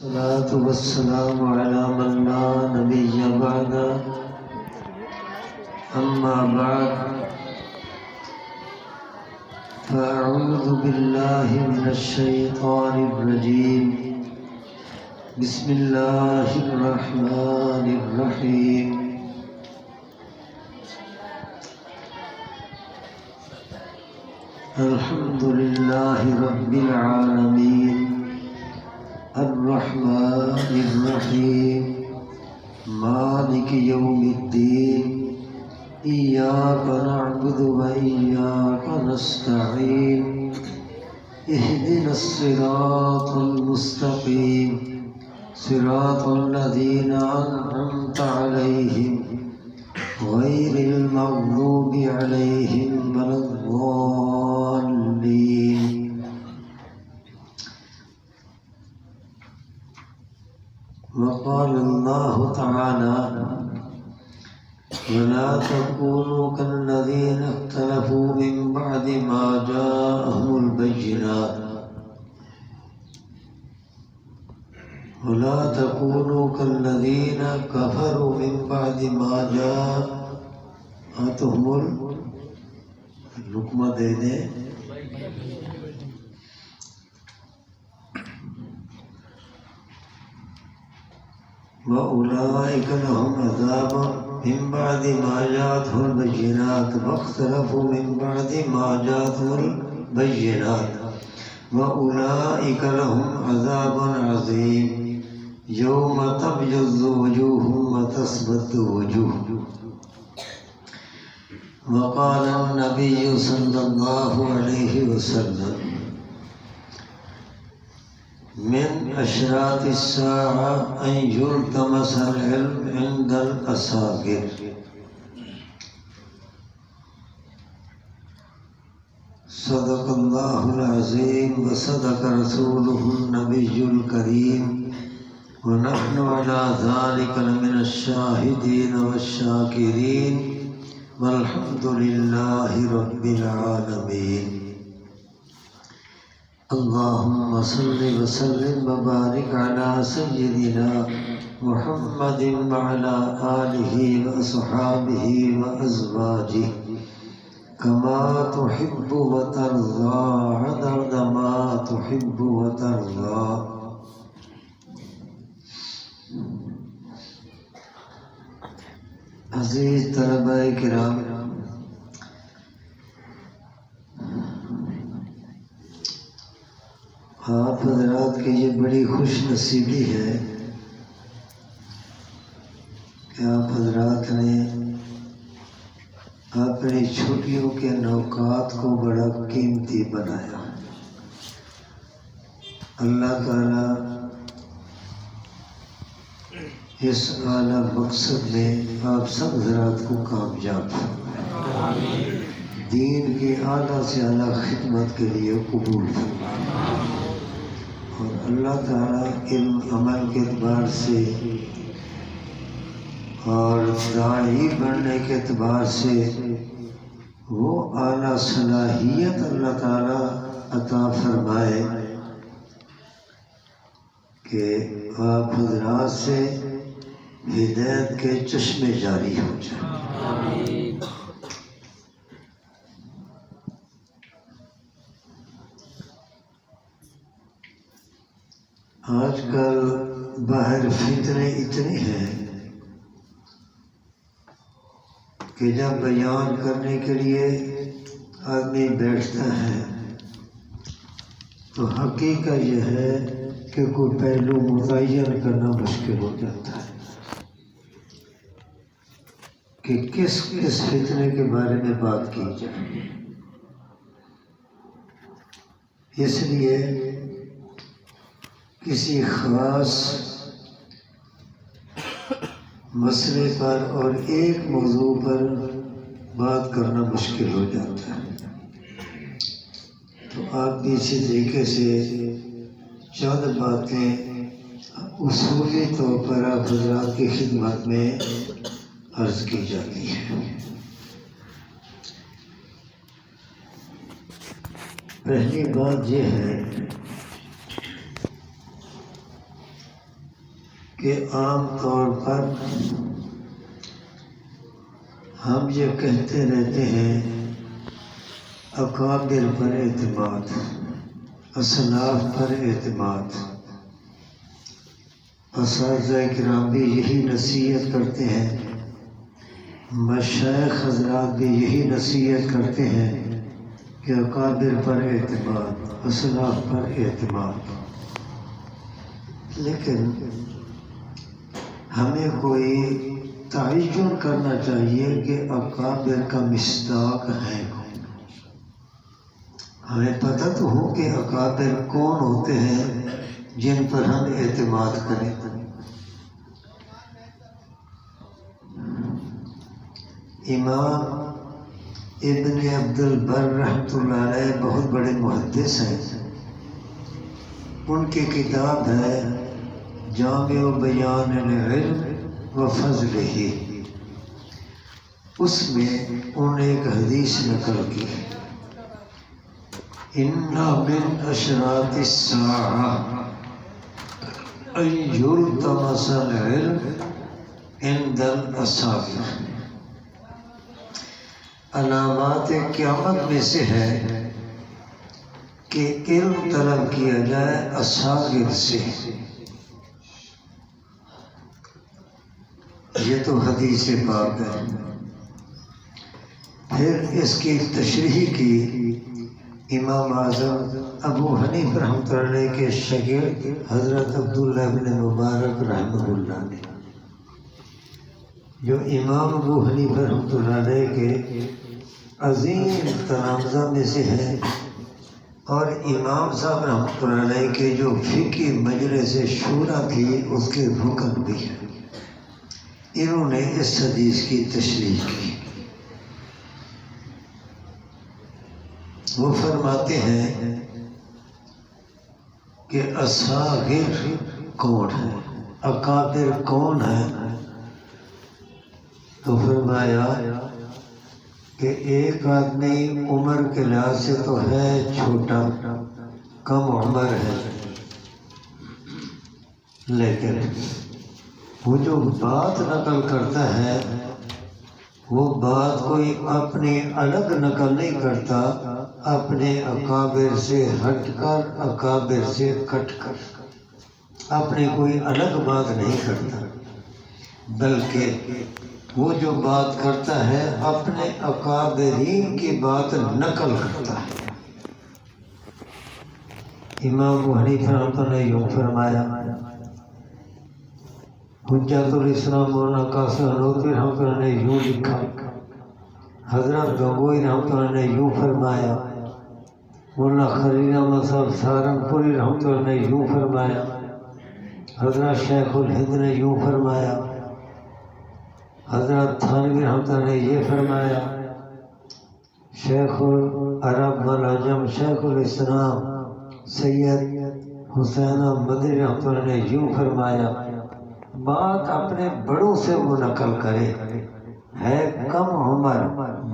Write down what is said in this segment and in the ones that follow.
الصلاة والسلام على من لا نبي بعد أما بعد فأعوذ بالله من الشيطان الرجيم بسم الله الرحمن الرحيم الحمد لله رب العالمين الرحمن الرحيم مالك يوم الدين إياك نعبد وإياك نستعين اهدنا الصراط المستقيم صراط الذين أنعمت عليهم غير المغضوب عليهم ولا الضالين. وقال الله تعالى ولا تكونوا كالذين اختلفوا من بعد ما جاءهم البينات ولا تكونوا كالذين كفروا من بعد ما جاءتهم الحکمہ دے دیں وَأُولَٰئِكَ لَهُمْ عَذَابٌ مِّن بَعْدِ مَا جَاءَتْهُمُ الْبَيِّنَاتُ وَاخْتَلَفُوا مِن بَعْدِ مَا جَاءَتْهُمُ الْبَيِّنَاتُ وَأُولَٰئِكَ لَهُمْ عَذَابٌ عَظِيمٌ يَوْمَ تَبْيَضُّ وُجُوهٌ وَتَسْوَدُّ وُجُوهٌ. وقال النبي صلى الله عليه وسلم من أشراط الساعة أن يلتمس العلم عند الأصاغر. صدق الله العظيم وصدق رسوله النبي الكريم ونحن على ذلك لمن الشاهدين والشاكرين والحمد لله رب العالمين. اللهم صل وسلم وبارك على سيدنا محمد وعلى آله وأصحابه وأزواجه كما تحب وترضى عدد ما تحب وترضى. عزیز طلباء کرام، آپ حضرات کی یہ بڑی خوش نصیبی ہے کہ آپ حضرات نے اپنی چھٹیوں کے اوقات کو بڑا قیمتی بنایا. اللہ تعالیٰ اس اعلیٰ مقصد میں آپ سب حضرات کو کامیاب فرمائے، دین کی اعلیٰ سے اعلیٰ خدمت کے لیے قبول فرمائے، اور اللہ تعالیٰ علم عمل کے اعتبار سے اور داعی بننے کے اعتبار سے وہ اعلیٰ صلاحیت اللہ تعالیٰ عطا فرمائے کہ آپ حضرات سے ہدایت کے چشمے جاری ہو جائیں. آج کل باہر فتنے اتنے ہیں کہ جب بیان کرنے کے لیے آدمی بیٹھتا ہے تو حقیقت یہ ہے کہ کوئی پہلو متعین کرنا مشکل ہو جاتا ہے کہ کس فتنے کے بارے میں بات کی جائے. اس لیے کسی خاص مسئلے پر اور ایک موضوع پر بات کرنا مشکل ہو جاتا ہے. تو آپ بھی اسی طریقے سے چند باتیں اصولی طور پر آپ حضرات کی خدمت میں عرض کی جاتی ہے. پہلی بات یہ ہے کہ عام طور پر ہم یہ کہتے رہتے ہیں اکابر پر اعتماد، اسلاف پر اعتماد۔ اساتذہ کرام بھی یہی نصیحت کرتے ہیں، مشائخ حضرات بھی یہی نصیحت کرتے ہیں کہ اکابر پر اعتماد، اسلاف پر اعتماد۔ لیکن ہمیں کوئی تعین کرنا چاہیے کہ اکابر کا مصداق ہے کون۔ ہمیں پتہ تو ہو کہ اکابر کون ہوتے ہیں جن پر ہم اعتماد کریں۔ امام ابن عبد البر رحمۃ اللہ علیہ بہت بڑے محدث ہیں، ان کی کتاب ہے جامع بیان العلم و فضلہ، اس میں انہوں نے ایک حدیث نقل کی، ان من اشراط الساعہ ان یلتمس العلم عند الاصاغر۔ علامات قیامت میں سے ہے کہ علم طلب کیا جائے اصاغر سے۔ یہ تو حدیث پاک ہے۔ پھر اس کی تشریح کی امام اعظم ابو حنیفہ رحمۃ اللہ علیہ کے شاگرد حضرت عبداللہ بن مبارک رحمہ اللہ نے، جو امام ابو حنیفہ رحمۃ اللہ علیہ کے عظیم تلامذہ میں سے ہے، اور امام صاحب رحمۃ اللہ علیہ کے جو فقہی مجلس شورا تھی اس کے رکن بھی ہیں۔ انہوں نے اس حدیث کی تشریح کی۔ وہ فرماتے ہیں کہ اصاغر کون ہے، اکابر کون ہے؟ تو فرمایا کہ ایک آدمی عمر کے لحاظ سے تو ہے چھوٹا، کم عمر ہے، لیکن وہ جو بات نقل کرتا ہے وہ بات کوئی اپنی الگ نقل نہیں کرتا، اپنے اکابر سے ہٹ کر، اکابر سے کٹ کر، اپنی کوئی الگ بات نہیں کرتا، بلکہ وہ جو بات کرتا ہے اپنے اکابرین کی بات نقل کرتا ہے۔ امام ابو حنیفہ رحمۃ اللہ نے یوں فرمایا، حجت الاسلام مولانا قاسم نانوتوی رحمۃ اللہ نے یوں لکھا، حضرت گنگوئی رحمۃ اللہ نے یوں فرمایا، مولانا خلیل احمد صاحب سہارنپوری رحمۃ اللہ نے یوں فرمایا، حضرت شیخ الہند نے یوں فرمایا، حضرت تھانوی رحمۃ اللہ نے یہ فرمایا، شیخ العرب والعجم شیخ الاسلام سید حسین مدنی رحمۃ اللہ نے یوں فرمایا۔ بات اپنے بڑوں سے وہ نقل کرے، ہے کم عمر،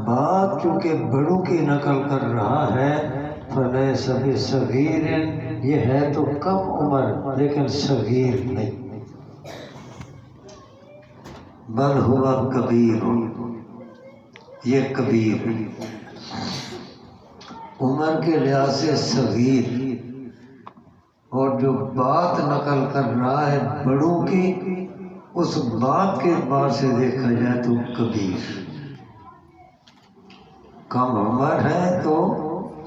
بات چونکہ بڑوں کی نقل کر رہا ہے، فلیس بصغیر، یہ ہے تو کم عمر لیکن صغیر نہیں، بل ہوا کبیر، یہ کبیر، عمر کے لحاظ سے صغیر، اور جو بات نقل کر رہا ہے بڑوں کی، اس بات کے اعتبار سے دیکھا جائے تو کبیر، کم عمر ہے تو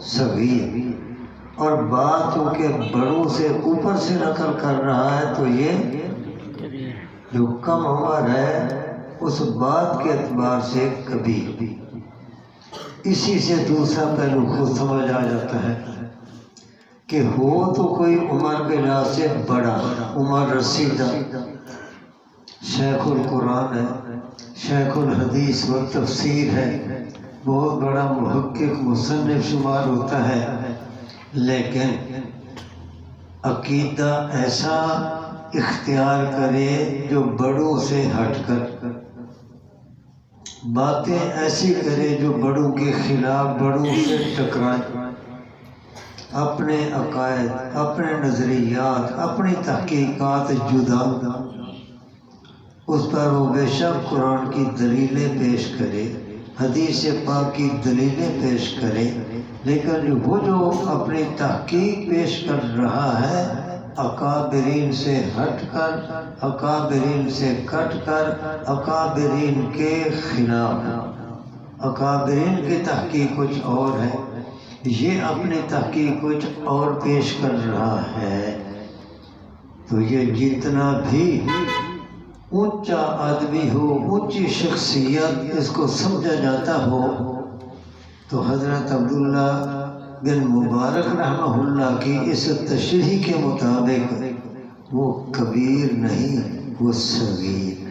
صغیر، اور بات چونکہ بڑوں سے اوپر سے نقل کر رہا ہے تو یہ جو کم عمر ہے اس بات کے اعتبار سے کبیر۔ اسی سے دوسرا پہلو خود سمجھ آ جاتا ہے کہ ہو تو کوئی عمر کے لحاظ سے بڑا، عمر رسیدہ، شیخ القرآن ہے، شیخ الحدیث و تفسیر ہے، بہت بڑا محقق مصنف شمار ہوتا ہے، لیکن عقیدہ ایسا اختیار کرے جو بڑوں سے ہٹ کر، باتیں ایسی کرے جو بڑوں کے خلاف، بڑوں سے ٹکرائے، اپنے عقائد، اپنے نظریات، اپنی تحقیقات جدا اس پر وہ بے شک قرآن کی دلیلیں پیش کرے، حدیث پاک کی دلیلیں پیش کرے، لیکن وہ جو اپنی تحقیق پیش کر رہا ہے اکابرین سے ہٹ کر، اکابرین سے کٹ کر، اکابرین کے خلاف، اکابرین کی تحقیق کچھ اور ہے، یہ اپنی تحقیق کچھ اور پیش کر رہا ہے، تو یہ جتنا بھی اونچا آدمی ہو، اونچی شخصیت اس کو سمجھا جاتا ہو، تو حضرت عبداللہ بن مبارک رحمہ اللہ کی اس تشریح کے مطابق وہ کبیر نہیں، وہ صغیر۔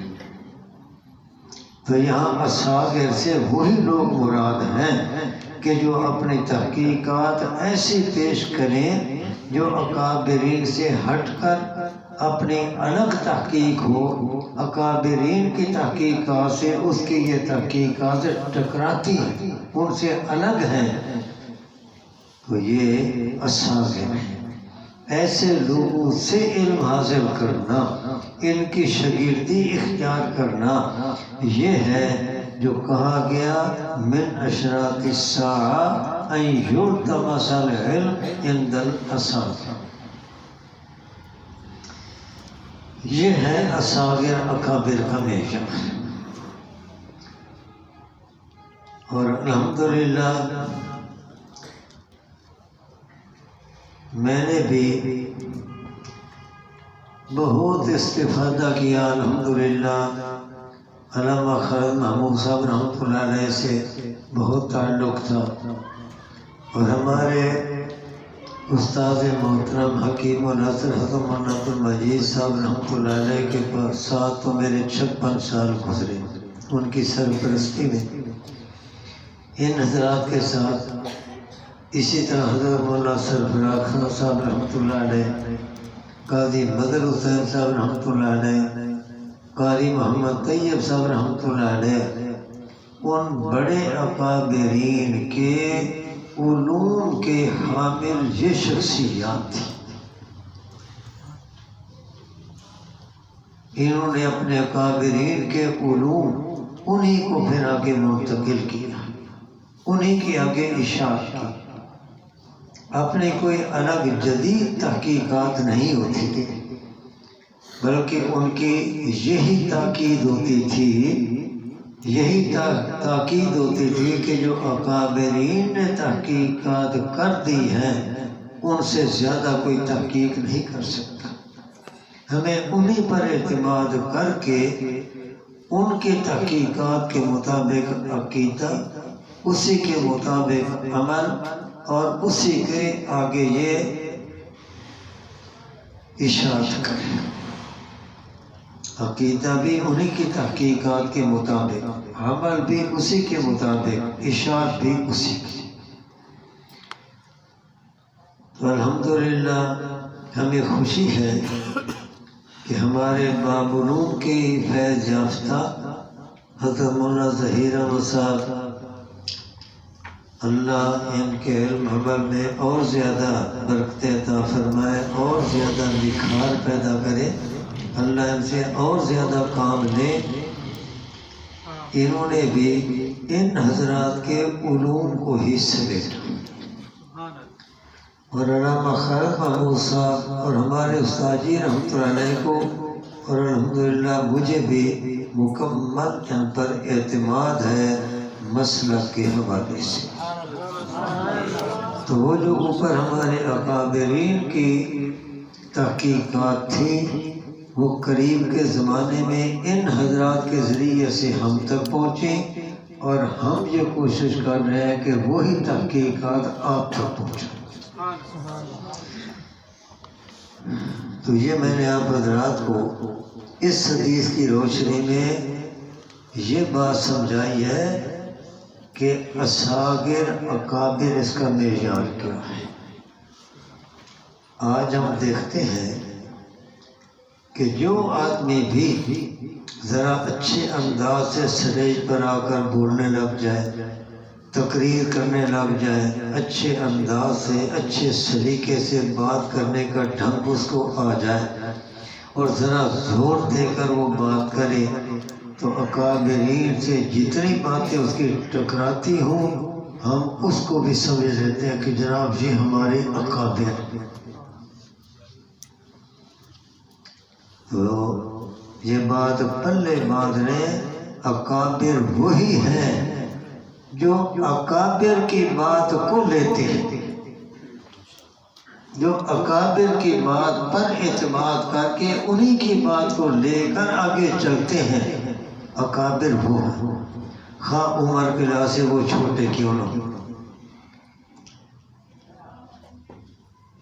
تو یہاں اصاغر سے وہی لوگ مراد ہیں کہ جو اپنی تحقیقات ایسی پیش کریں جو اکابرین سے ہٹ کر اپنی الگ تحقیق ہو، اکابرین کی تحقیقات سے اس کی یہ تحقیقات ٹکراتی ہیں، ان سے الگ ہیں، تو یہ اصاغر ہیں۔ ایسے لوگوں سے علم حاصل کرنا، ان کی شاگردی اختیار کرنا، یہ ہے جو کہا گیا من اشراط الساعہ ان یلتمس العلم عند الاصاغر۔ یہ ہے اصاغر اکابر کا میجر۔ اور الحمدللہ میں نے بھی بہت استفادہ کیا، الحمدللہ علامہ خالد محمود صاحب رحمۃ اللہ علیہ سے بہت تعلق تھا، اور ہمارے استاد محترم حکیم الحسن حسن منت المجید صاحب رحمۃ اللہ علیہ کے ساتھ تو میرے 56 سال گزرے ان کی سرپرستی میں۔ ان حضرات کے ساتھ اسی طرح حضرت مولانا سرفراز خان صاحب رحمۃ اللہ علیہ، قاضی بدر حسین صاحب رحمۃ اللہ علیہ، قاری محمد طیب صاحب رحمۃ اللہ علیہ، ان بڑے اکابرین کے علوم کے حامل یہ شخصیات تھی۔ انہوں نے اپنے اکابرین کے علوم انہی کو پھر آگے منتقل کیا، انہی کی آگے اشاعت کی، اپنی کوئی الگ جدید تحقیقات نہیں ہوتی تھی، بلکہ ان کی یہی تاکید ہوتی تھی، یہی تاکید ہوتی تھی کہ جو اکابرین نے تحقیقات کر دی ہیں ان سے زیادہ کوئی تحقیق نہیں کر سکتا، ہمیں انہی پر اعتماد کر کے ان کی تحقیقات کے مطابق عقیدہ، اسی کے مطابق عمل، اور اسی کے آگے یہ اشاعت کریں، عقیدہ بھی انہی کی تحقیقات کے مطابق، عمل بھی اسی کے مطابق، اشاعت بھی اسی کی۔ تو الحمدللہ ہمیں خوشی ہے کہ ہمارے بابلوم کی فیض یافتہ حضرت مولانا ظہیر احمد صاحب، اللہ ان کے علم عمل میں اور زیادہ برکت عطا فرمائے، اور زیادہ نکھار پیدا کرے، اللہ ان سے اور زیادہ کام لے۔ انہوں نے بھی ان حضرات کے علوم کو ہی سمیٹا، اور علامہ خالد محمود صاحب اور ہمارے استاد جی رحمۃ اللہ علیہ کو، اور الحمدللہ مجھے بھی مکمل ان پر اعتماد ہے مسلک کے حوالے سے۔ تو وہ جو اوپر ہمارے اکابرین کی تحقیقات تھی، وہ قریب کے زمانے میں ان حضرات کے ذریعے سے ہم تک پہنچیں، اور ہم یہ کوشش کر رہے ہیں کہ وہی تحقیقات آپ تک پہنچیں۔ تو یہ میں نے آپ حضرات کو اس حدیث کی روشنی میں یہ بات سمجھائی ہے کہ اصاغر اکابر اس کا معیار کیا ہے۔ آج ہم دیکھتے ہیں کہ جو آدمی بھی ذرا اچھے انداز سے اسٹیج پر آ کر بولنے لگ جائے، تقریر کرنے لگ جائے، اچھے انداز سے، اچھے سلیقے سے بات کرنے کا ڈھنگ اس کو آ جائے، اور ذرا زور دے کر وہ بات کرے تو اکابرین سے جتنی باتیں اس کی ٹکراتی ہوں ہم اس کو بھی سمجھ لیتے ہیں کہ جناب یہ ہمارے اکابر. تو یہ بات پلے باندھنے اکابر وہی ہیں جو اکابر کی بات کو لیتے ہیں، جو اکابر کی بات پر اعتماد کر کے انہی کی بات کو لے کر آگے چلتے ہیں. اکابر وہ ہیں، خواہ عمر کے لحاظ سے وہ چھوٹے کیوں نہ ہوں.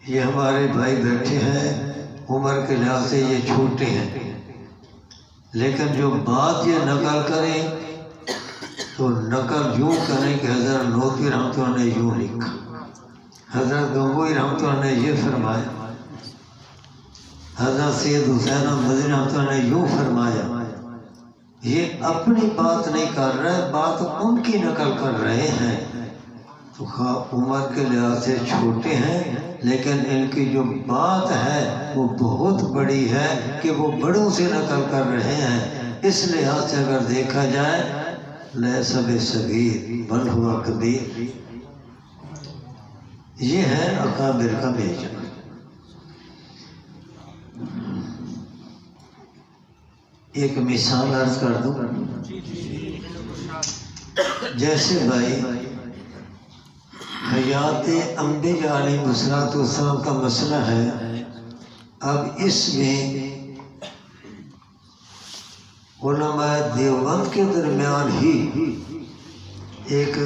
یہ ہمارے بھائی بیٹھے ہیں عمر کے لحاظ سے یہ چھوٹے ہیں، لیکن جو بات یہ نقل کریں تو نقل یوں کریں کہ حضرت نوتوی رحمۃ اللہ نے یوں لکھا، حضرت گنگوئی رحمۃ اللہ نے یہ فرمایا، حضرت سید حسین مدنی رحمۃ اللہ نے یوں فرمایا. یہ اپنی بات نہیں کر رہے، بات ان کی نقل کر رہے ہیں. تو خواہ عمر کے لحاظ سے چھوٹے ہیں لیکن ان کی جو بات ہے وہ بہت بڑی ہے کہ وہ بڑوں سے نقل کر رہے ہیں. اس لحاظ سے اگر دیکھا جائے لیس بصغیر بل ہوا کبیر. یہ ہے اکابر کا بیچنا. ایک مثال عرض کر دوں، جیسے بھائی حیات انبیاء علیہ السلام کا مسئلہ ہے. اب اس میں علماء دیوبند کے درمیان ہی ایک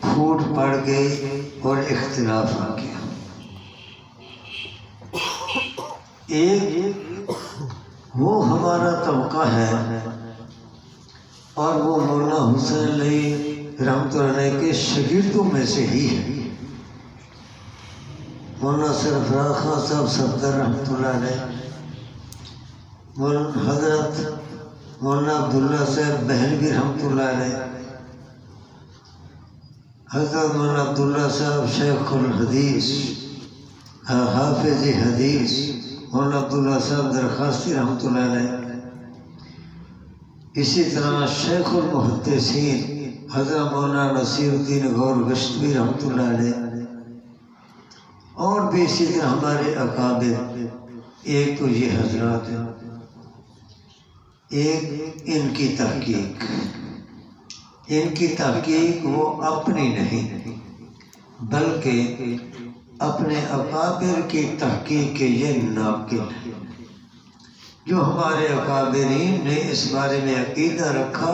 پھوٹ پڑ گئی اور اختلاف آ گیا. ایک وہ ہمارا طبقہ ہے اور وہ مولانا حسین علی رحمۃ اللہ علیہ کے شاگردوں میں سے ہی ہے. مولانا سرفراز خان صاحب صفدر رحمۃ اللہ علیہ، حضرت مولانا عبداللہ صاحب بہلوی رحمۃ اللہ علیہ، حضرت مولانا عبداللہ صاحب شیخ الحدیث حافظ حدیث، مولانا عبداللہ صاحب درخواستی رحمۃ اللہ علیہ. اسی طرح شیخ المحدثین حضرت مولانا نصیر الدین غور گشتوی رحمۃ اللہ علیہ، اور بھی اسی طرح ہمارے اکابر. ایک تو یہ حضرات ہیں، ایک ان کی تحقیق. ان کی تحقیق وہ اپنی نہیں بلکہ اپنے اکابر کی تحقیق کے یہ ناقل ہے. جو ہمارے اکابرین نے اس بارے میں عقیدہ رکھا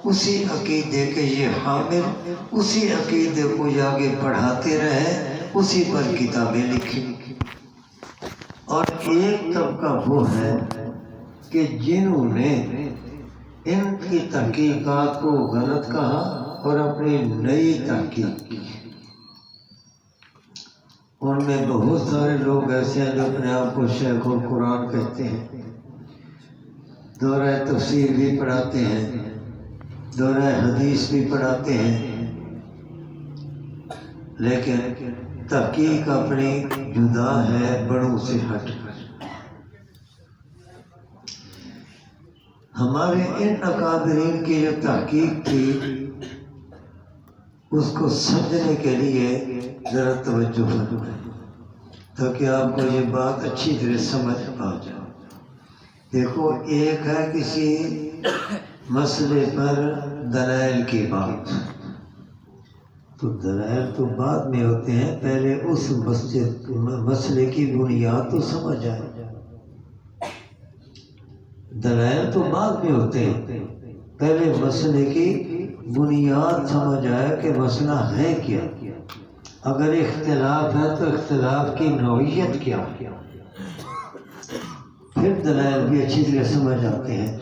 اسی عقیدے کے یہ حامل، اسی عقیدے کو آگے پڑھاتے رہے، اسی پر کتابیں لکھی. اور ایک طبقہ وہ ہے کہ جنہوں نے ان کی تحقیقات کو غلط کہا اور اپنی نئی تحقیق کی. ان میں بہت سارے لوگ ایسے ہیں جو اپنے آپ کو شیخ القرآن کہتے ہیں، دورہ تفسیر بھی پڑھاتے ہیں، دورہ حدیث بھی پڑھاتے ہیں، لیکن تحقیق اپنی جدا ہے بڑوں سے ہٹ کر. ہمارے ان اکابرین کی جو تحقیق تھی اس کو سمجھنے کے لیے ذرا توجہ فرمائیں تاکہ آپ کو یہ بات اچھی طرح سمجھ آ جائے. دیکھو، ایک ہے کسی مسئلے پر دلائل کی بات، تو دلائل تو بعد میں ہوتے ہیں، پہلے اس مسئلے کی بنیاد تو سمجھ آئے. دلائل تو بعد میں ہوتے ہیں، پہلے مسئلے کی بنیاد سمجھ آئے کہ مسئلہ ہے کیا. اگر اختلاف ہے تو اختلاف کی نوعیت کیا، پھر دلائل بھی اچھی طرح سمجھ آتے ہیں.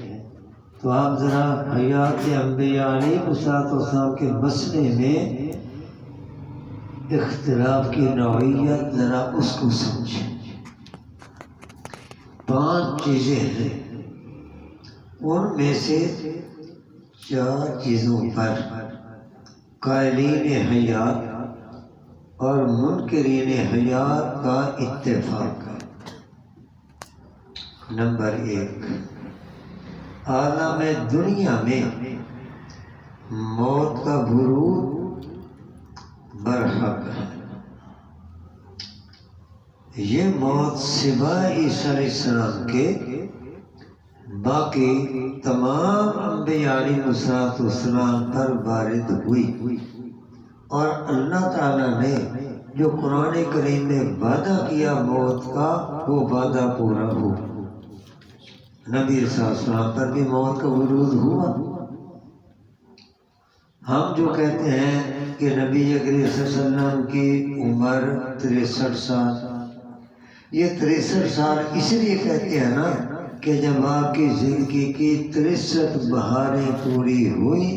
تو آپ ذرا حیات انبیاء علیہ السلام کے مسئلے میں اختلاف کی نوعیت ذرا اس کو سمجھیں. 5 چیزیں ہیں، ان میں سے 4 چیزوں پر قائلین حیات اور منکرین حیات کا اتفاق ہے. نمبر 1، عالم دنیا میں موت کا ورود برحق ہے۔ یہ موت سوائے عیسیٰ علیہ السلام کے باقی تمام انبیاء علیہ السلام پر وارد ہوئی، اور اللہ تعالیٰ نے جو قرآن کریم میں وعدہ کیا موت کا، وہ وعدہ پورا ہوا۔ نبی صلی اللہ علیہ وسلم پر بھی موت کا ورود ہوا۔ ہم جو کہتے ہیں کہ نبی کریم صلی اللہ علیہ وسلم کی عمر 63 سال، یہ 63 سال اس لیے کہتے ہیں نا کہ جب آپ کی زندگی کی 63 بہاریں پوری ہوئی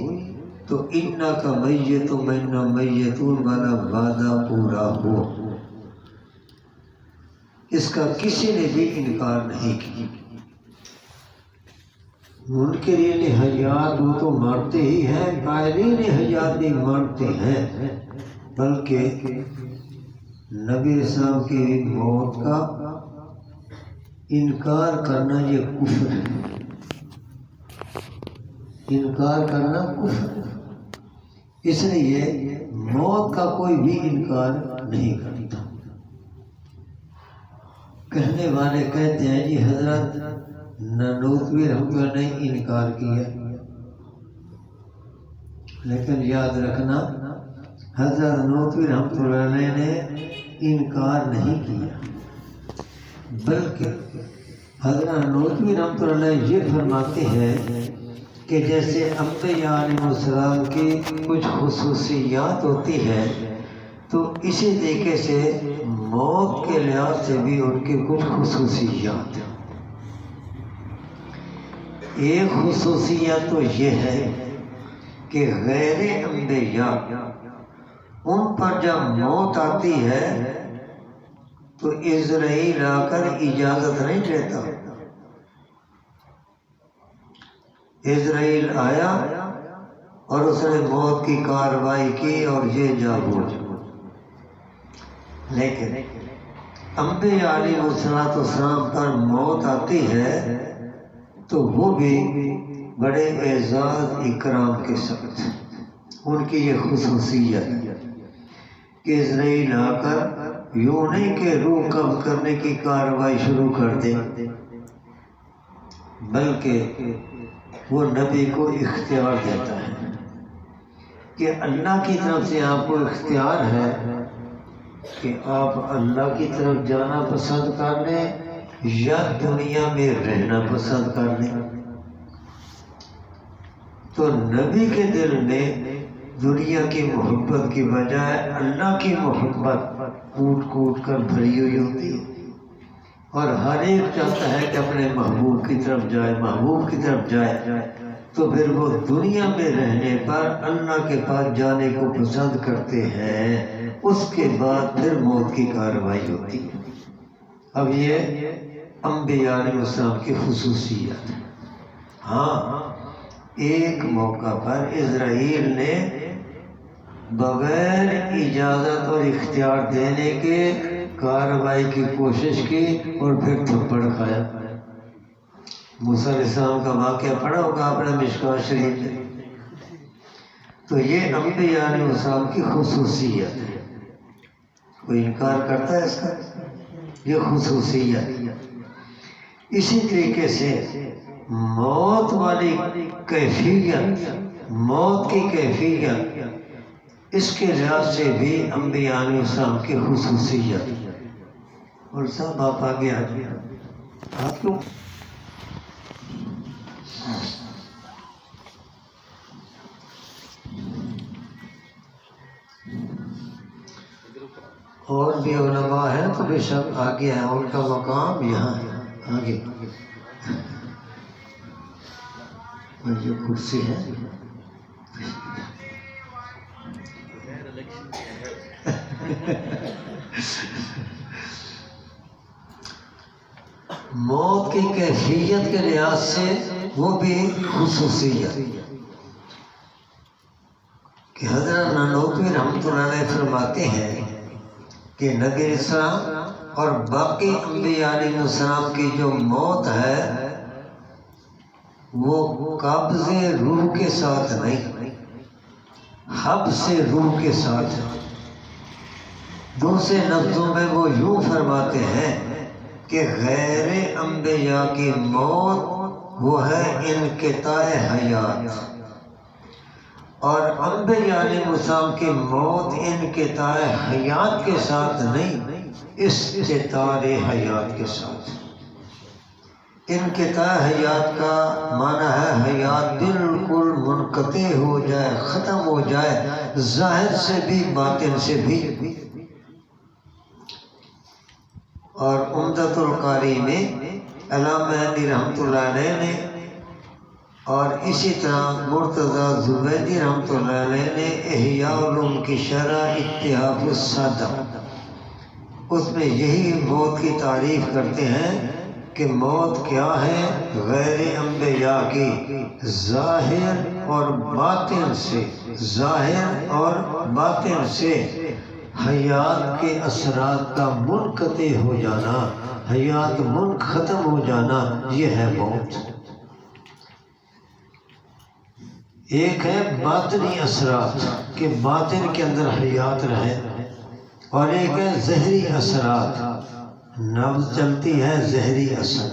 تو انک میت وإنا میتون والا وعدہ پورا ہو۔ اس کا کسی نے بھی انکار نہیں کیا۔ منکرین حیات وہ تو مانتے ہی ہیں، قائلین حیات بھی مانتے ہیں، بلکہ نبی اسلام کی موت کا انکار کرنا یہ کفر ہے۔ انکار کرنا کفر ہے، اس لیے موت کا کوئی بھی انکار نہیں کرتا۔ کہنے والے کہتے ہیں جی حضرت نانوتوی رحمۃ اللہ نے انکار کیا، لیکن یاد رکھنا حضرت نانوتوی رحمۃ اللہ علیہ نے انکار نہیں کیا، بلکہ حضرت نانوتوی رحمۃ اللہ علیہ یہ فرماتے ہیں کہ جیسے انبیاء علیہ السلام کی کچھ خصوصیات ہوتی ہے تو اسی طریقے سے موت کے لحاظ سے بھی ان کی کچھ خصوصیات ہیں۔ ایک خصوصیت تو یہ ہے کہ غیر انبیاء ان پر جب موت آتی ہے تو عزرائیل آ کر اجازت نہیں دیتا۔ عزرائیل آیا اور اس نے موت کی کارروائی کی اور یہ جا بوجھ۔ لیکن انبیاء علیہ السلام پر موت آتی ہے تو وہ بھی بڑے اعزاز اکرام کے ساتھ، ان کی یہ خصوصیت ہے کہ عزرائیل آ کر یوں نہیں کہ روح قبض کرنے کی کارروائی شروع کر دے، بلکہ وہ نبی کو اختیار دیتا ہے کہ اللہ کی طرف سے آپ کو اختیار ہے کہ آپ اللہ کی طرف جانا پسند کر لیں یا دنیا میں رہنا پسند کر لیں۔ تو نبی کے دل میں دنیا کی محبت کی بجائے اللہ کی محبت کوٹ کوٹ کر بھری ہوئی ہوتی ہے، اور ہر ایک چاہتا ہے کہ اپنے محبوب کی طرف جائے، محبوب کی طرف جائے، تو پھر وہ دنیا میں رہنے پر اللہ کے پاس جانے کو پسند کرتے ہیں۔ اس کے بعد پھر موت کی کارروائی ہوتی ہے۔ اب یہ انبیاء علیہ السلام کی خصوصیت ہے۔ ہاں ایک موقع پر عزرائیل نے بغیر اجازت اور اختیار دینے کے کارروائی کی کوشش کی اور پھر تھپڑ کھایا۔ موسیٰ علیہ السلام کا واقعہ پڑھا ہوگا آپ نے مشکوٰۃ شریف میں۔ تو یہ انبیاء علیہ السلام کی خصوصیت ہے۔ کوئی انکار کرتا ہے اس کا؟ یہ خصوصیت۔ اسی طریقے سے موت والی کیفیت، موت کی کیفیت، اس کے لحاظ سے بھی انبیاء علیہ السلام کی خصوصیت۔ اور صاحب آپ آگے آ جائیں، آپ کیوں؟ اور بھی علماء ہیں تو بے شک آگے ہیں، ان کا مقام یہاں ہے آگے۔ یہ کرسی ہے، موت کی کیفیت کے لحاظ سے وہ بھی خصوصیت کہ حضرت نانوتوی رحمۃ اللہ علیہ فرماتے ہیں کہ نبی اسلام اور باقی انبیاء علیہ السلام کی جو موت ہے وہ قبض روح کے ساتھ نہیں، حبس روح کے ساتھ ہے۔ دوسرے لفظوں میں وہ یوں فرماتے ہیں کہ غیر انبیاء کی موت وہ ہے انقطاع حیات، اور انبیاء علیہ السلام کی موت انقطاع حیات کے ساتھ نہیں، استتار حیات کے ساتھ۔ انقطاع حیات کا معنی ہے حیات بالکل منقطع ہو جائے، ختم ہو جائے، ظاہر سے بھی باطن سے بھی۔ اور عمدۃ القاری میں علامہ مہدی رحمۃ اللہ علیہ نے اور اسی طرح مرتضیٰ زبیدی رحمۃ اللہ علیہ نے احیاء علوم کی شرح اتحاف السادہ، اس میں یہی موت کی تعریف کرتے ہیں کہ موت کیا ہے؟ غیر انبیاء کی ظاہر اور باطن سے، ظاہر اور باطن سے حیات کے اثرات کا منقطع ہو جانا، حیات ختم ہو جانا، یہ ہے موت۔ ایک ہے باطنی اثرات کہ باطن کے اندر حیات رہے، اور ایک ہے ظہری اثرات، نبض چلتی ہے زہری اثر،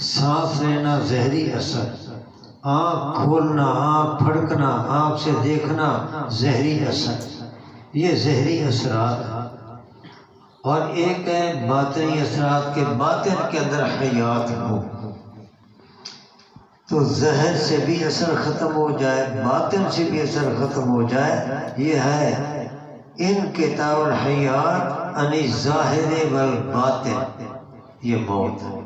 سانس لینا زہری اثر، آنکھ کھولنا، آنکھ پھڑکنا، آنکھ سے دیکھنا زہری اثر، یہ زہری اثرات۔ اور ایک ہے باطنی اثرات کے باطن کے اندر حیات ہو، تو زہر سے بھی اثر ختم ہو جائے، باطن سے بھی اثر ختم ہو جائے، یہ ہے انقطاع الحیات عن الظاہر والباطن، یہ موت ہے۔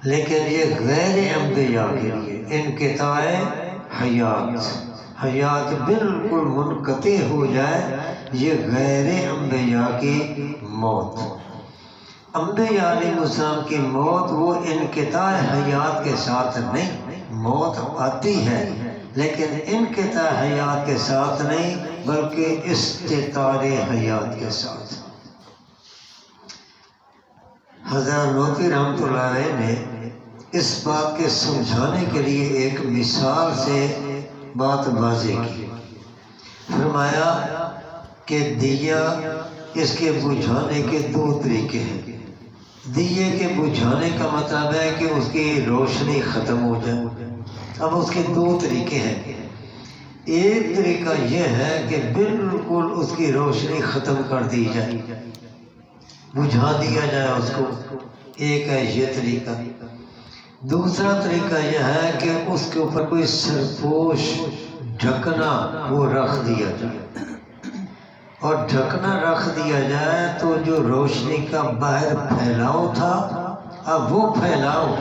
لیکن یہ غیر انبیاء کے لیے انقطاع حیات بالکل منقطع ہو جائے، یہ غیر انبیاء کی موت۔ انبیاء علیہ السلام کی موت وہ انقطاع حیات کے ساتھ نہیں، موت آتی ہے لیکن انقطاع حیات کے ساتھ نہیں بلکہ استتار حیات کے ساتھ۔ حضرت نوتوی رحمۃ اللہ علیہ نے اس بات کے سمجھانے کے لیے ایک مثال سے بات واضح کی، فرمایا کہ دیا اس کے بجھانے کے دو طریقے ہیں۔ دیے کے بجھانے کا مطلب ہے کہ اس کی روشنی ختم ہو جائے۔ اب اس کے دو طریقے ہیں، ایک طریقہ یہ ہے کہ بالکل اس کی روشنی ختم کر دی جائے، بجھا دیا جائے اس کو، ایک ہے یہ طریقہ۔ دوسرا طریقہ یہ ہے کہ اس کے اوپر کوئی سرپوش ڈھکنا وہ رکھ دیا جائے، اور ڈھکنا رکھ دیا جائے تو جو روشنی کا باہر پھیلاؤ تھا، اب وہ پھیلاؤ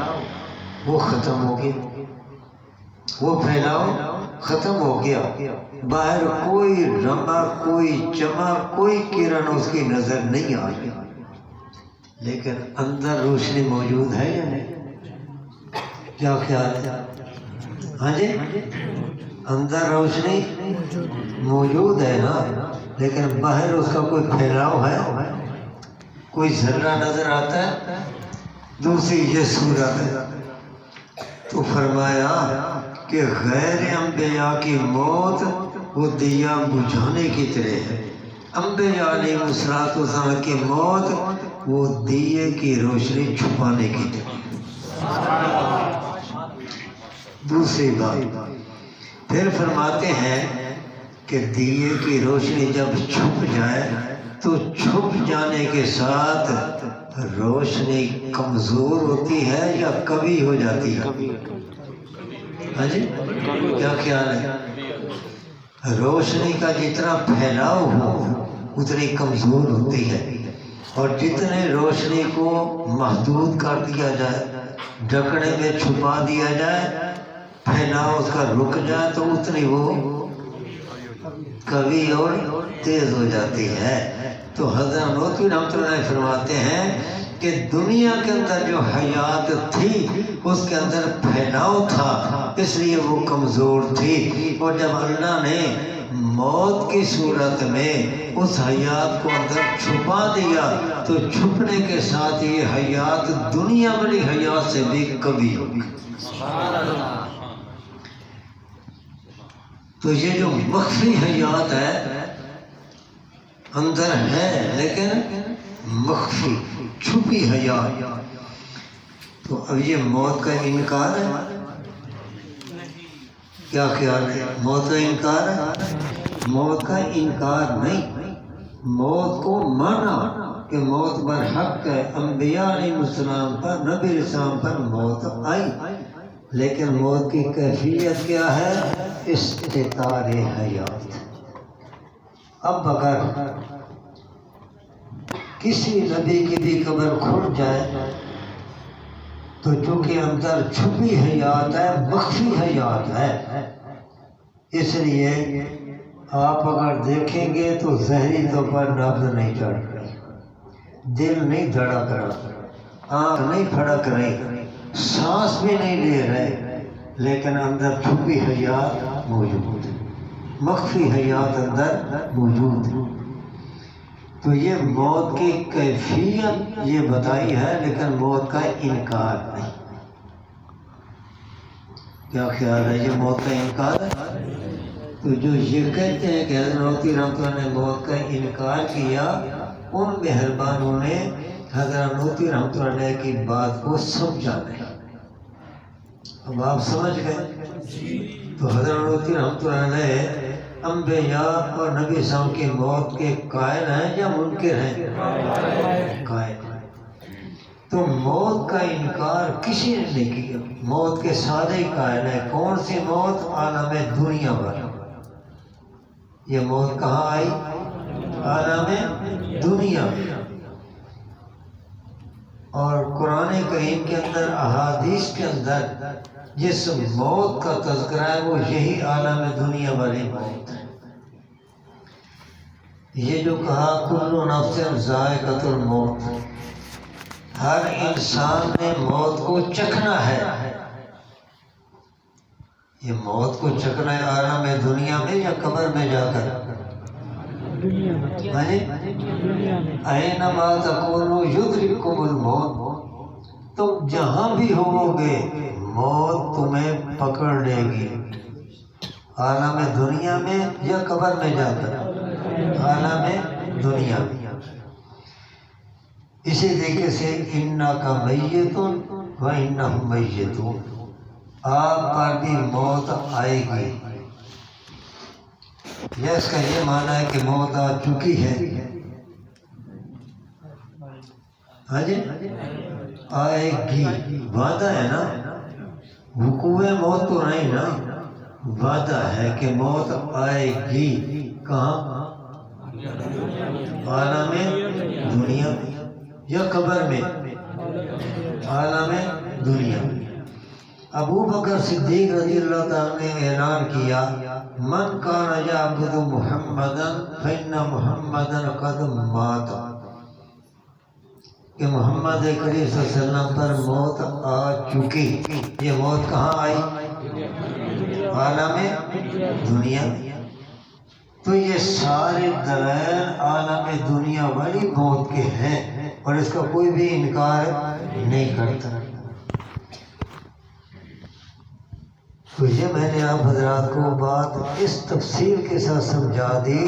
وہ ختم ہو گیا، وہ پھیلاؤ ختم ہو گیا، باہر کوئی رما، کوئی چمک، کوئی کرن اس کی نظر نہیں آ رہی، لیکن اندر روشنی موجود ہے یا نہیں؟ کیا خیال ہے؟ ہاں جی، اندر روشنی موجود ہے نا، لیکن باہر اس کا کوئی پھیلاؤ ہے، کوئی ذرہ نظر آتا ہے؟ دوسری یہ صورت ہے۔ تو فرمایا کہ غیر انبیاء کی موت وہ دیا بجھانے کی طرح ہے، انبیاء علیہ السلام کی موت وہ دیے کی روشنی چھپانے کی طرح۔ دوسری بات پھر فرماتے ہیں کہ دیے کی روشنی جب چھپ جائے تو چھپ جانے کے ساتھ روشنی کمزور ہوتی ہے یا کبھی ہو جاتی ہے؟ ہاں جی، کیا خیال ہے؟ روشنی کا جتنا پھیلاؤ ہو اتنی کمزور ہوتی ہے، اور جتنے روشنی کو محدود کر دیا جائے، ڈھکنے میں چھپا دیا جائے، پھیلاؤ اس کا رک جائے تو اتنی وہ کبھی اور تیز ہو جاتی ہے۔ تو حضرت نوتوی رحمۃ اللہ فرماتے ہیں کہ دنیا کے اندر جو حیات تھی اس کے اندر پھیلاؤ تھا، اس لیے وہ کمزور تھی، اور جب اللہ نے موت کی صورت میں اس حیات کو اندر چھپا دیا تو چھپنے کے ساتھ یہ حیات دنیا والی حیات سے بھی کبھی ہوگی. تو یہ جو مخفی حیات ہے اندر ہے لیکن مخفی چھپی حیات. تو اب یہ موت کا انکار ہے. کیا خیال ہے؟ موت کا انکار ہے؟ موت کا انکار نہیں، موت کو مانا کہ موت برحق ہے. انبیاء علیہ السلام پر، نبی علیہ السلام پر موت آئی، لیکن موت کی کیفیت کیا ہے؟ استتار حیات. اب اگر کسی نبی کی بھی قبر کھل جائے تو چونکہ اندر چھپی حیات ہے، مخفی حیات ہے، اس لیے آپ اگر دیکھیں گے تو ظاہری طور پر نبض نہیں چڑھ رہی، دل نہیں دھڑک رہا، آنکھ نہیں پھڑک رہی، سانس بھی نہیں لے رہے، لیکن اندر چھپی حیات موجود ہے، مخفی حیات اندر موجود ہے. تو یہ موت کی کیفیت یہ بتائی ہے لیکن موت کا انکار نہیں. کیا خیال ہے؟ یہ موت کا انکار ہے. تو جو یہ کہتے ہیں کہ حضرت رحمۃ اللہ نے موت کا انکار کیا، ان مہربانوں نے حضرت رحمۃ اللہ کی بات کو سمجھا نہیں. اب آپ سمجھ گئے. تو حضرت رحمۃ اللہ انبیاء اور نبی صاحب کی موت کے قائل ہیں یا منکر ہیں؟ قائل. تو موت کا انکار کسی نے نہیں کیا، موت کے سارے ہی قائل ہیں. کون سی موت؟ عالم دنیا پر. یہ موت کہاں آئی؟ عالم دنیا. اور قرآن کریم کے اندر، احادیث کے اندر جس موت کا تذکرہ ہے وہ یہی عالم دنیا والی موت ہے. یہ جو کہا کل نفس ذائقۃ الموت، ہر انسان نے موت کو چکھنا ہے. یہ موت کو چکھنا ہے عالم دنیا میں یا قبر میں جا کر؟ اینما تکونوا یدرککم الموت. تم جہاں بھی ہوو گے موت تمہیں پکڑ لے گی. عالم دنیا میں یا قبر میں جا کر؟ عالم دنیا میں. اسی طریقے سے انکا میت و انہم میتون، آپ پر بھی موت آئے گی. یا اس کا یہ معنی ہے کہ موت آ چکی ہے؟ ہاں جی، آئے گی. وعدہ ہے نا، وقوع موت تو نہیں نا، وعدہ ہے کہ موت آئے گی. کہاں؟ عالم دنیا یا قبر میں؟ عالم دنیا. ابو بکر صدیق رضی اللہ تعالیٰ نے اعلان کیا، من کان یعبد محمدا فإن محمدا قد مات، کہ محمد کریم صلی اللہ علیہ وسلم پر موت آ چکی. یہ موت کہاں آئی؟ عالم دنیا. تو یہ سارے دلائل عالم دنیا والی موت کے ہیں اور اس کا کوئی بھی انکار نہیں کرتا. تو یہ میں نے آپ حضرات کو بات اس تفصیل کے ساتھ سمجھا دی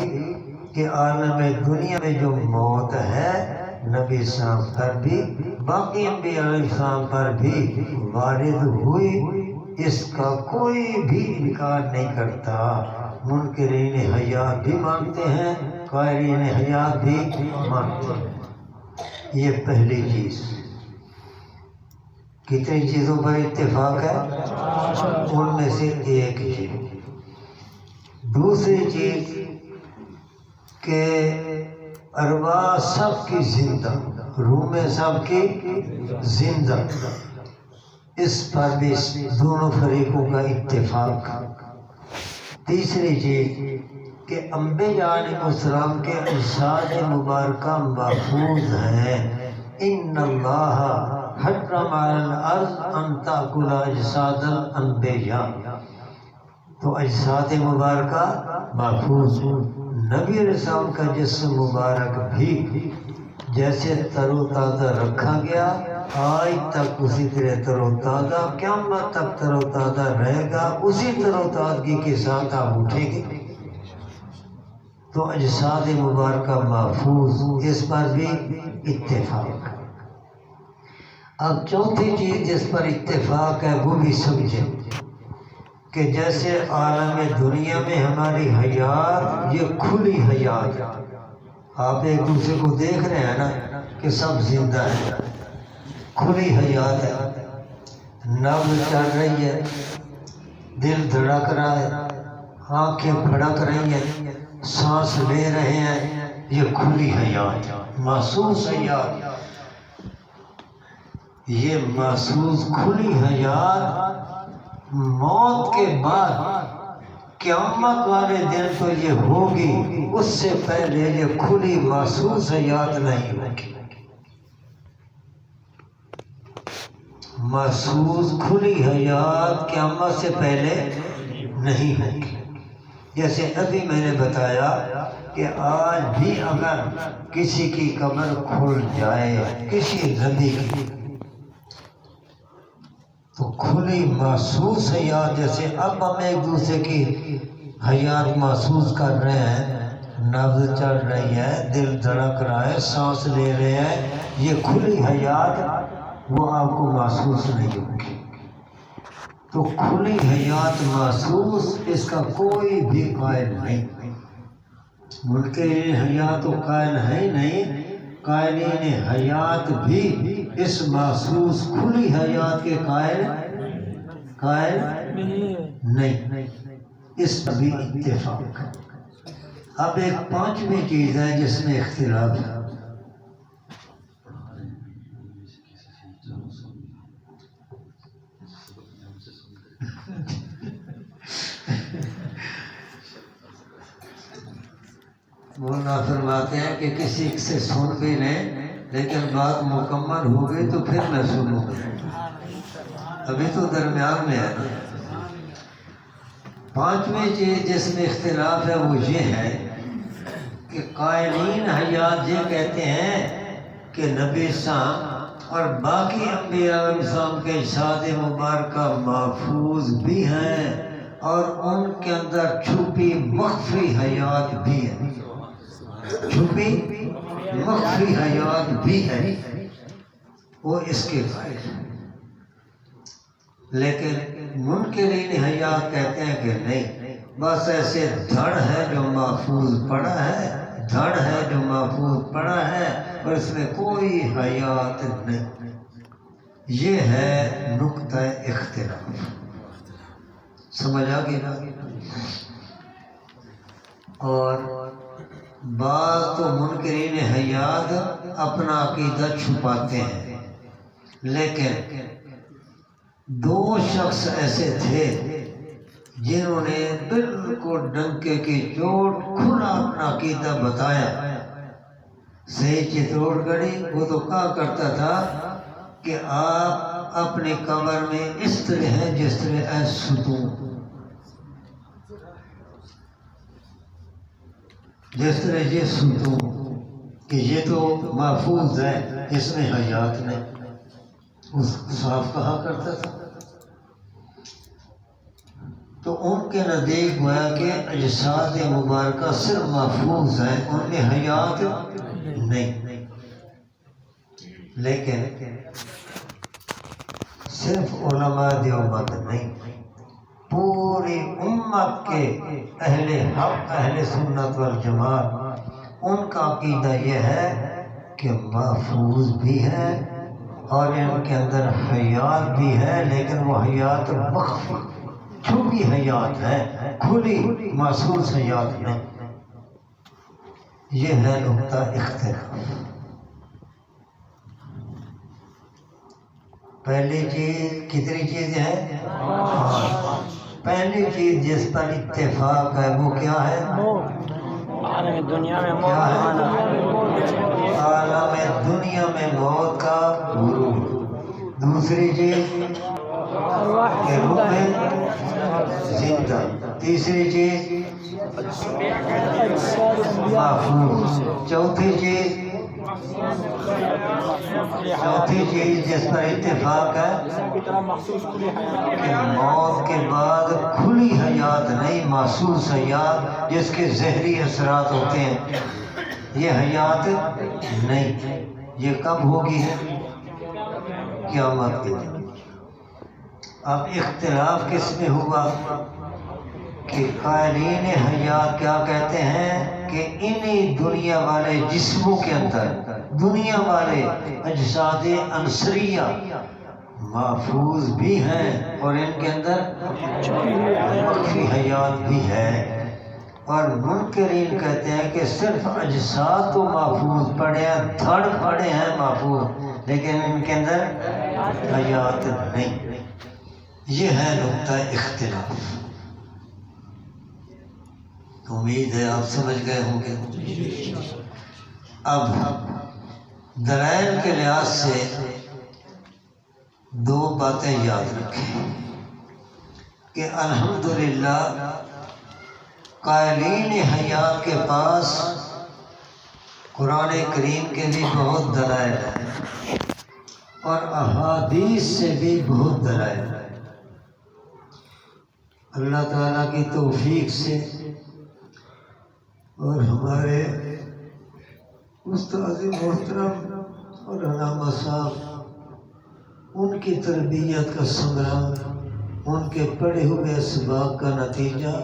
کہ عالم دنیا میں جو موت ہے نبی صاحب پر بھی، باقی انبیاء علیہ السلام پر بھی وارد ہوئی. اس کا کوئی بھی انکار نہیں کرتا. منکرین حیات بھی مانتے ہیں، قائلین حیات بھی مانتے ہیں. یہ پہلی چیز. کتنی چیزوں پر اتفاق ہے؟ ان میں سے ایک چیز. دوسری چیز کہ ارواح سب کی زندہ، روح سب کی زندہ. اس پر بھی دونوں فریقوں کا اتفاق. تیسری چیز کہ انبیاء علیہ السلام کے اجساد مبارکہ محفوظ ہیں. ان اللہ حرم علی الارض ان تاکل اجساد الانبیاء. تو اجساد مبارکہ محفوظ ہوں۔ نبی علیہ السلام کا جسم مبارک بھی جیسے تر و تازہ رکھا گیا، آج تک اسی طرح تر و تازہ، قیامت تک تر و تازہ رہے گا، اسی تر و تازگی کے ساتھ آپ اٹھیں گے۔ تو اجساد مبارکہ محفوظ، اس پر بھی اتفاق۔ اب چوتھی چیز جس پر اتفاق ہے وہ بھی سمجھیں کہ جیسے عالم دنیا میں ہماری حیات یہ کھلی حیات ہے، آپ ایک دوسرے کو دیکھ رہے ہیں نا کہ سب زندہ ہے، کھلی حیات ہے، نبض چل رہی ہے، دل دھڑک رہا ہے، آنکھیں پھڑک رہی ہیں، سانس لے رہے ہیں، یہ کھلی حیات، محسوس حیات۔ یہ محسوس کھلی حیات موت کے بعد قیامت والے دن تو یہ ہوگی، اس سے پہلے یہ کھلی محسوس حیات نہیں ہوگی۔ محسوس کھلی حیات قیامت سے پہلے نہیں ہوگی۔ جیسے ابھی میں نے بتایا کہ آج بھی اگر کسی کی قبر کھل جائے کسی نبی کی، تو کھلی محسوس حیات، جیسے اب ہم ایک دوسرے کی حیات محسوس کر رہے ہیں، نبض چل رہی ہے، دل دھڑک رہا ہے، سانس لے رہے ہیں، یہ کھلی حیات وہ آپ کو محسوس نہیں ہوگی۔ تو کھلی حیات محسوس اس کا کوئی بھی قائل نہیں، منکرین حیات تو قائل ہے ہی نہیں، قائلین حیات بھی اس محسوس کھلی حیات کے قائل نہیں، اس پر بھی اتفاق۔ اب ایک پانچویں چیز ہے جس میں اختلاف ہے، مولانا فرماتے ہیں کہ کسی سے سن بھی لیں لیکن بات مکمل ہو گئی تو پھر میں سنوں گا، ابھی تو درمیان میں ہے نا۔ پانچویں چیز جس میں اختلاف ہے وہ یہ ہے کہ قائلین حیات یہ کہتے ہیں کہ نبی صاحب اور باقی انبیاء علیہ السلام کے اجساد مبارکہ محفوظ بھی ہیں اور ان کے اندر چھپی مخفی حیات بھی ہے، چھپی مخفی حیات بھی ہے، وہ اس کے قائل ہیں۔ لیکن منکرین حیات کہتے ہیں کہ نہیں، بس ایسے دھڑ ہے جو محفوظ پڑا ہے، دھڑ ہے جو محفوظ پڑا ہے اور اس میں کوئی حیات نہیں۔ یہ ہے نقطہ اختلاف، سمجھ آ گئی نا؟ اور بعض تو منکرین حیات اپنا عقیدہ چھپاتے ہیں، لیکن دو شخص ایسے تھے جنہوں نے بالکل ڈنکے کی چوٹ کھلا اپنا عقیدہ بتایا۔ صحیح چتروڑ گڑھی وہ تو کہا کرتا تھا کہ آپ اپنی قبر میں اس طرح ہیں جس طرح اے ستون، جس طرح یہ ستون، کہ یہ تو محفوظ ہے، اس میں حیات نہیں، اس صاف کہا کرتا تھا۔ تو ان کے نزدیک گویا کہ اجساد مبارکہ صرف محفوظ ہیں، ان میں حیات نہیں۔ لیکن صرف علماء دیوبند نہیں، پوری امت کے اہل حق، اہل سنت والجماعت، ان کا عقیدہ یہ ہے کہ محفوظ بھی ہے اور ان کے اندر حیات بھی ہے، لیکن وہ حیات مخفی، چھپی حیات ہے، کھلی محسوس حیات نہیں۔ یہ ہے نقطہ اختلاف۔ پہلی چیز کتنی چیز ہے؟ پہلی چیز جس پر اتفاق ہے وہ کیا ہے؟ عالم دنیا میں کیا ہے؟ عالم دنیا میں موت کا ورود۔ دوسری چیز کہ روح میں زندہ۔ تیسری چیز محفوظ، چوتھی چیز جس پر اتفاق ہے کہ موت کے بعد کھلی حیات نہیں، محسوس حیات جس کے زہری اثرات ہوتے ہیں، یہ حیات نہیں۔ یہ کب ہوگی؟ قیامت کے دن۔ اب اختلاف کس میں ہوا کہ قائلین حیات کیا کہتے ہیں کہ انہی دنیا والے جسموں کے اندر دنیا والے اجساد عنصریہ محفوظ بھی ہیں اور ان کے اندر مخفی حیات بھی ہے، اور منکرین کہتے ہیں کہ صرف اجساد تو محفوظ پڑے ہیں، دھڑ پڑے ہیں محفوظ، لیکن ان کے اندر حیات نہیں۔ یہ ہے نقطہ اختلاف۔ امید ہے آپ سمجھ گئے ہوں گے۔ اب دلائل کے لحاظ سے دو باتیں یاد رکھیں کہ الحمدللہ قائلین حیات کے پاس قرآن کریم کے بھی بہت دلائل ہیں اور احادیث سے بھی بہت دلائل ہیں۔ اللہ تعالیٰ کی توفیق سے اور ہمارے استاد محترم اور علامہ صاحب، ان کی تربیت کا ثمرہ، ان کے پڑھے ہوئے اسباق کا نتیجہ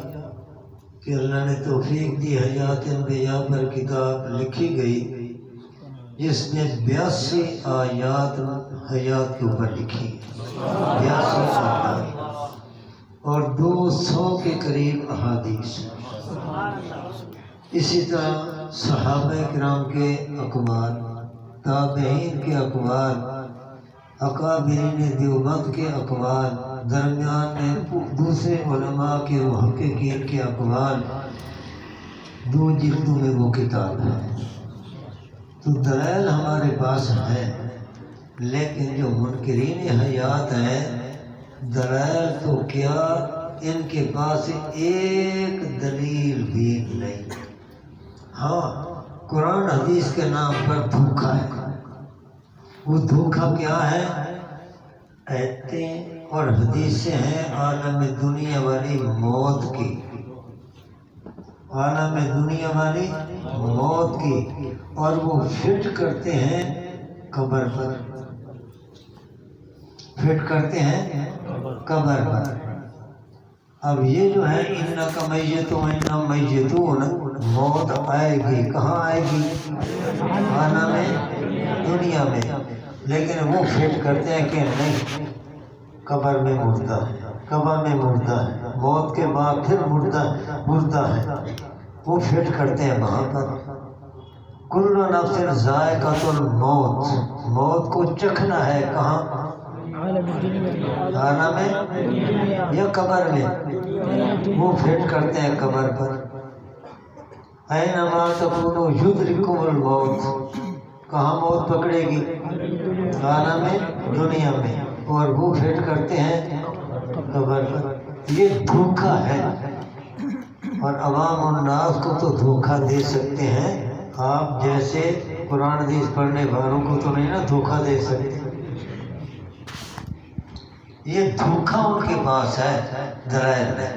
کہ اللہ نے توفیق دی حیات انبیاء پر کتاب لکھی گئی جس میں 82 آیات حیات کے اوپر لکھی، 82 آیات اور 200 کے قریب احادیث۔ اسی طرح صحابہ کرام کے اقوال، تابعین کے اقوال، اکابرین دیوبند کے اقوال، درمیان میں دوسرے علماء کے محققین کے اقوال، 2 جلدوں میں وہ کتاب ہے۔ تو دلائل ہمارے پاس ہے، لیکن جو منکرین حیات ہیں دلائل تو کیا، ان کے پاس ایک دلیل بھی نہیں۔ ہاں، قرآن حدیث کے نام پر دھوکہ ہے۔ وہ دھوکہ کیا ہے؟ آیتیں اور حدیثیں ہیں عالم دنیا والی موت کی، عالم دنیا والی موت کی، اور وہ فٹ کرتے ہیں قبر پر، فٹ کرتے ہیں قبر پر۔ اب یہ جو ہے انک میت و انہم میتون، موت آئے گی، کہاں آئے گی؟ عالم دنیا میں، لیکن وہ فٹ کرتے ہیں کہ نہیں، قبر میں مردہ ہے، قبر میں مردہ ہے، موت کے بعد پھر مردہ ہے، وہ فٹ کرتے ہیں وہاں پر۔ کل نفس ذائقۃ الموت، موت کو چکھنا ہے، کہاں؟ عالم یا قبر میں، وہ فٹ کرتے ہیں قبر پر۔ اینما تکونوا یدرککم الموت، کہاں موت پکڑے گی؟ عالم دنیا میں، اور وہ فٹ کرتے ہیں قبر پر۔ یہ دھوکہ ہے، اور عوام الناس کو تو دھوکہ دے سکتے ہیں، آپ جیسے قرآن حدیث پڑھنے والوں کو تو نہیں نا دھوکہ دے سکتے۔ یہ دھوکہ ان کے پاس ہے، دلائل ہے۔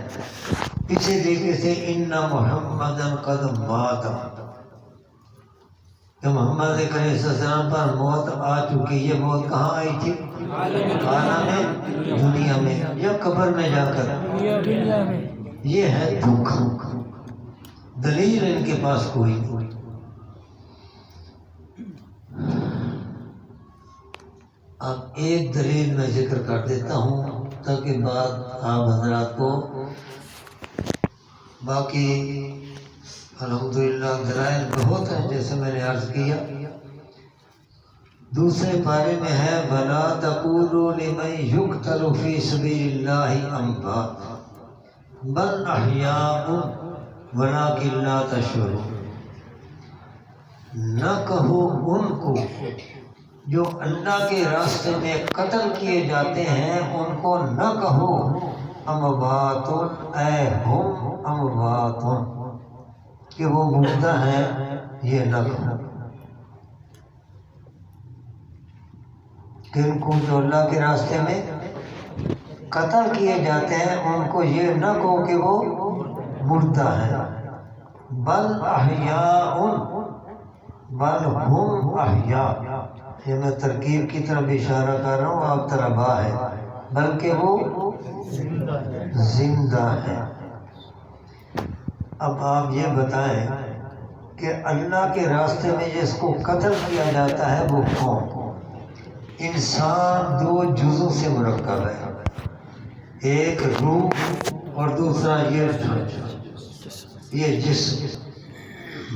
اسی طریقے سے ان محمدن قد مات، کہ محمد کریم صلی اللہ علیہ وسلم پر موت آ چکی۔ یہ موت کہاں آئی تھی؟ عالم دنیا میں یا قبر میں جا کر؟ یہ ہے دھوکہ، دلیل ان کے پاس کوئی نہیں۔ اب ایک دلیل میں ذکر کر دیتا ہوں تاکہ بعد آپ حضرات کو، باقی الحمدللہ دلائل بہت ہیں جیسے میں نے عرض کیا۔ دوسرے پارے میں ہے وَلَا تَقُولُوا لِمَن يُقْتَلُ فِي سَبِيلِ اللَّهِ أَمْوَاتٌ بَلْ أَحْيَاءٌ وَلَٰكِن لَّا تَشْعُرُونَ، نہ کہو ان کو جو اللہ کے راستے میں قتل کیے جاتے ہیں، ان کو نہ کہو اموات اے ہم اموات کہ وہ مردہ ہیں، یہ نہ کہو کہ ان کو جو اللہ کے راستے میں قتل کیے جاتے ہیں ان کو یہ نہ کہو کہ وہ مردہ ہیں، بل احیاء بل ہم احیاء، یہ میں ترکیب کی طرف اشارہ کر رہا ہوں، آپ طرح با ہے، بلکہ وہ زندہ ہے۔ اب آپ یہ بتائیں کہ اللہ کے راستے میں جس کو قتل کیا جاتا ہے وہ کون؟ انسان دو جزوں سے مرکب ہے، ایک روح اور دوسرا یہ جسم،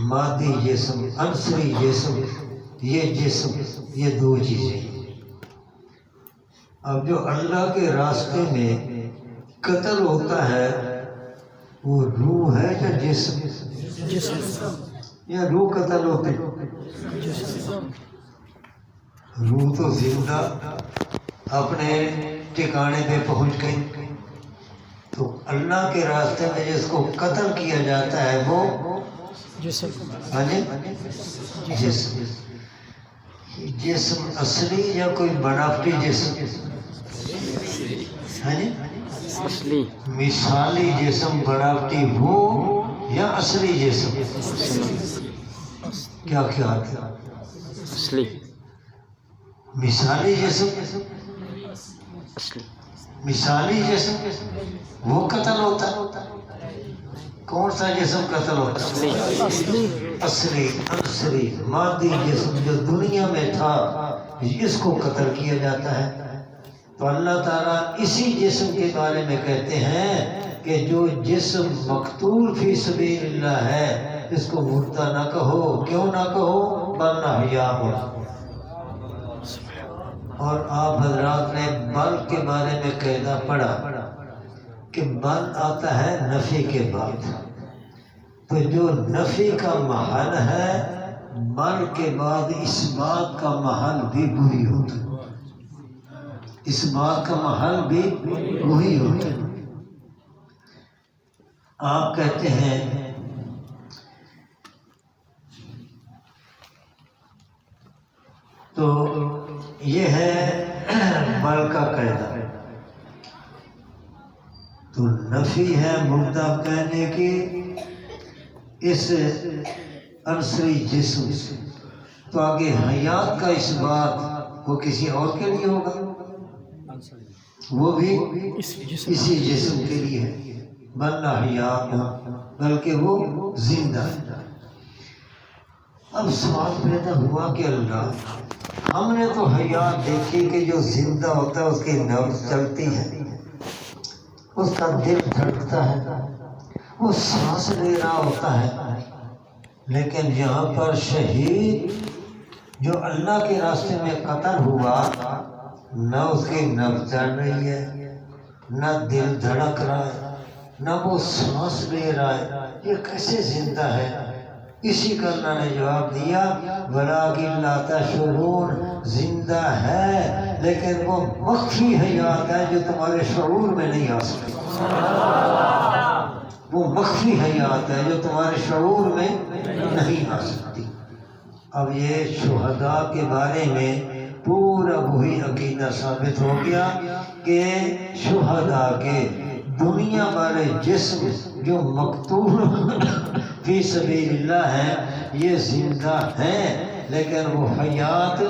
مادی جسم، عنصری جسم، یہ جسم، یہ دو چیزیں۔ اب جو اللہ کے راستے میں قتل ہوتا ہے وہ روح ہے یا جسم؟ یا روح قتل ہوتے؟ روح تو زندہ اپنے ٹھکانے پہ پہنچ گئی، تو اللہ کے راستے میں جس کو قتل کیا جاتا ہے وہ جسم، جسم اصلی یا کوئی بناوٹی جسم؟ اصلی مثالی جسم بناوٹی ہو یا اصلی جسم؟ کیا خیال ہے؟ اصلی مثالی جسم، اصلی مثالی جسم وہ قتل ہوتا ہے، کون سا جسم قتل ہوتا ہے؟ اصلی عنصری مادی جسم جو دنیا میں تھا اس کو قتل کیا جاتا ہے۔ تو اللہ تعالیٰ اسی جسم کے بارے میں کہتے ہیں کہ جو جسم مقتول فی سبیل اللہ ہے اس کو مردہ نہ کہو، کیوں نہ کہو؟ بل احیاء۔ اور آپ حضرات نے بل کے بارے میں قاعدہ پڑھا کہ بل آتا ہے نفی کے بعد، تو جو نفی کا محل ہے بل کے بعد اس بات کا محل بھی وہی ہوتا ہے، اس بات کا محل بھی وہی ہوتا ہے۔ آپ کہتے ہیں تو یہ ہے بل کا قاعدہ، تو نفی ہے مردہ کہنے کی اس عنصری جسم سے، تو آگے حیات کا اس بات وہ کسی اور کے لیے ہوگا، وہ بھی اسی جسم کے لیے ہے، بل احیاء بلکہ وہ زندہ ہے۔ اب سوال پیدا ہوا کہ اللہ ہم نے تو حیات دیکھی کہ جو زندہ ہوتا ہے اس کی نبض چلتی ہے، اس کا دل دھڑکتا ہے، وہ سانس لے رہا ہوتا ہے، لیکن یہاں پر شہید جو اللہ کے راستے میں قتل ہوا نہ اس کی نبض چل رہی ہے، نہ دل دھڑک رہا ہے، نہ وہ سانس لے رہا ہے، یہ کیسے زندہ ہے؟ اسی کا اللہ نے جواب دیا وَلَٰكِن لَا تَشْعُرُونَ، زندہ ہے لیکن وہ مخفی حیات ہے جو تمہارے شعور میں نہیں آ سکتی، وہ مخفی حیات ہے جو تمہارے شعور میں نہیں آ سکتی۔ اب یہ شہداء کے بارے میں پورا وہی عقیدہ ثابت ہو گیا کہ شہداء کے دنیا والے جسم جو مقتول فی سبیل اللہ ہیں یہ زندہ ہیں لیکن وہ حیات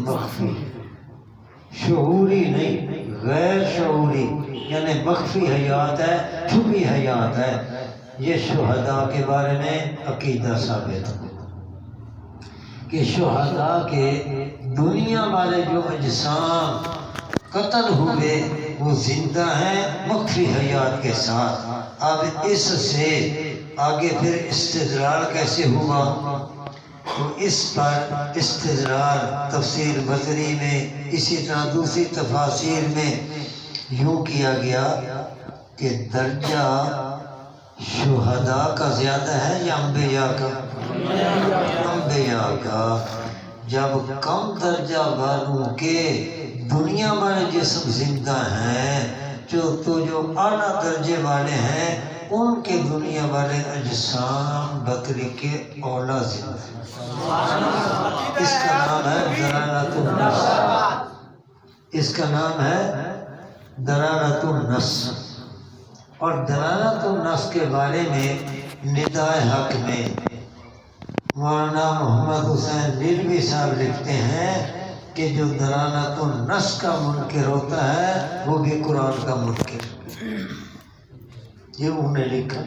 مخفی، شعوری نہیں، غیر شعوری، یعنی مخفی حیات ہے، چھپی حیات ہے۔ یہ شہداء کے بارے میں عقیدہ ثابت ہے کہ شہداء کے دنیا والے جو اجسام قتل ہوئے وہ زندہ ہیں مخفی حیات کے ساتھ۔ اب اس سے آگے پھر استدلال کیسے ہوا؟ تو اس پر استدلال تفسیر بصری میں اسی طرح دوسری تفاسیر میں یوں کیا گیا کہ درجہ شہداء کا زیادہ ہے یا انبیاء کا؟ انبیاء کا۔ جب کم درجہ والوں کے دنیا والے جسم زندہ ہیں جو اعلیٰ درجے والے ہیں ان کے دنیا والے اجسام بکری کے اولا زندہ ہیں۔ اس کا نام ہے دلالت النص، اس کا نام ہے دلالت النص۔ اور دلالت النص کے بارے میں ندائے حق میں مولانا محمد حسین نیلوی صاحب لکھتے ہیں کہ جو دلالت النص کا منکر ہوتا ہے وہ بھی قرآن کا منکر، یہ انہوں نے لکھا۔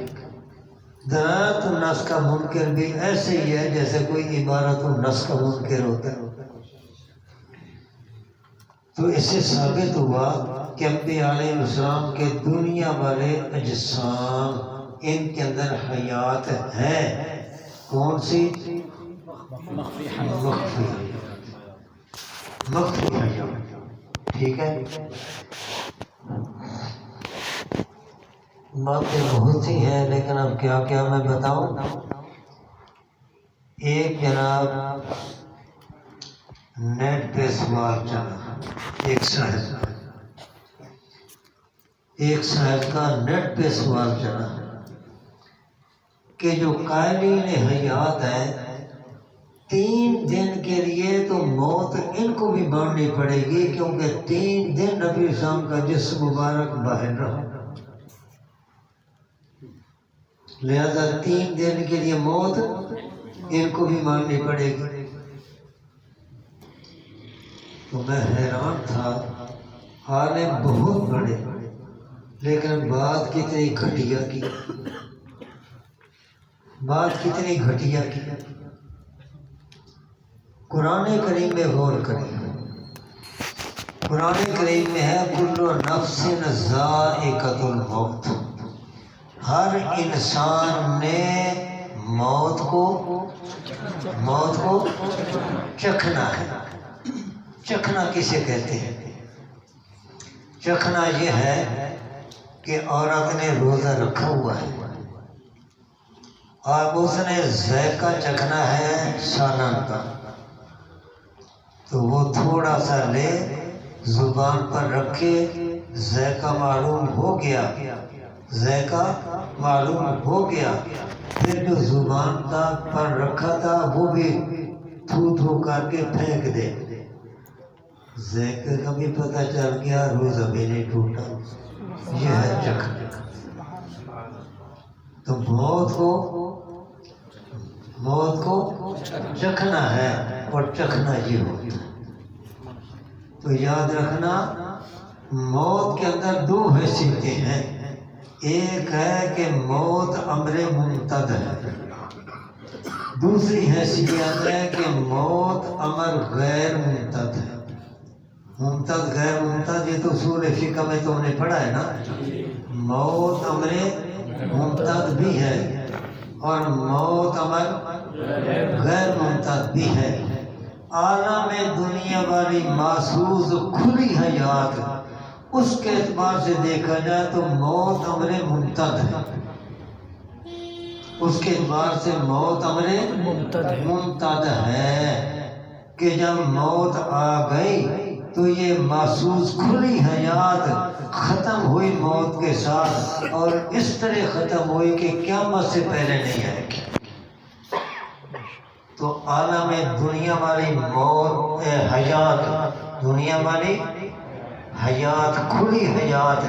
دلالت النص کا منکر بھی ایسے ہی ہے جیسے کوئی عبارت النص کا منکر ہوتا ہے۔ تو اس سے ثابت ہوا کہ انبیاء علیہ السلام کے دنیا والے اجسام ان کے اندر حیات ہے۔ کون سی؟ مخفی حیات، ٹھیک ہے۔ باتیں بہت ہی ہیں لیکن اب کیا کیا میں بتاؤں۔ ایک جناب نیٹ پہ سوال چلا، ایک صاحب کا نیٹ پہ سوال چلا کہ جو قائلین حیات ہیں 3 دن کے لیے تو موت ان کو بھی ماننی پڑے گی، کیونکہ 3 دن نبی اسلام کا جسم مبارک باہر رہا، لہذا 3 دن کے لیے موت ان کو بھی ماننی پڑے گی۔ تو میں حیران تھا، عالم بہت بڑے لیکن بات کتنی گھٹیا کی، بات کتنی گھٹیا کی۔ قرآن کریم میں غور کریں، قرآن کریم میں ہے کل نفس ذائقۃ الموت، ہر انسان نے موت کو چکھنا ہے۔ چکھنا کسے کہتے ہیں؟ چکھنا یہ ہے کہ عورت نے روزہ رکھا ہوا ہے اور اس نے ذائقہ چکھنا ہے سالن کا، تو وہ تھوڑا سا لے زبان پر رکھے، ذائقہ معلوم ہو گیا، ذائقہ معلوم ہو گیا، پھر جو زبان کا پر رکھا تھا وہ بھی تھو کر کے پھینک دے، ذائقے کا بھی پتہ چل گیا، روزہ بھی نہیں ٹوٹا۔ یہ ہے چکھنا۔ تو موت کو چکھنا ہے اور چکھنا یہ ہوتا ہے۔ تو یاد رکھنا موت کے اندر 2 حیثیتیں ہیں، ایک ہے کہ موت امر ممتد ہے، دوسری حیثیت ہے کہ موت امر غیر ممتد ہے۔ ممتد غیر ممتد یہ تو اصول فقہ میں تو نے پڑھا ہے نا، موت امر ممتد بھی ہے اور موت امر غیر ممتد بھی ہے۔ عالم دنیا والی محسوس کھلی حیات، اس کے اعتبار سے دیکھا جائے تو موت امر ممتد ہے، اس کے اعتبار سے موت امر ممتد ہے کہ جب موت آ گئی تو یہ محسوس کھلی حیات ختم ہوئی موت کے ساتھ، اور اس طرح ختم ہوئی کہ قیامت سے پہلے نہیں آئے گی۔ تو عالم دنیا والی موت حیات، دنیا والی حیات کھلی حیات،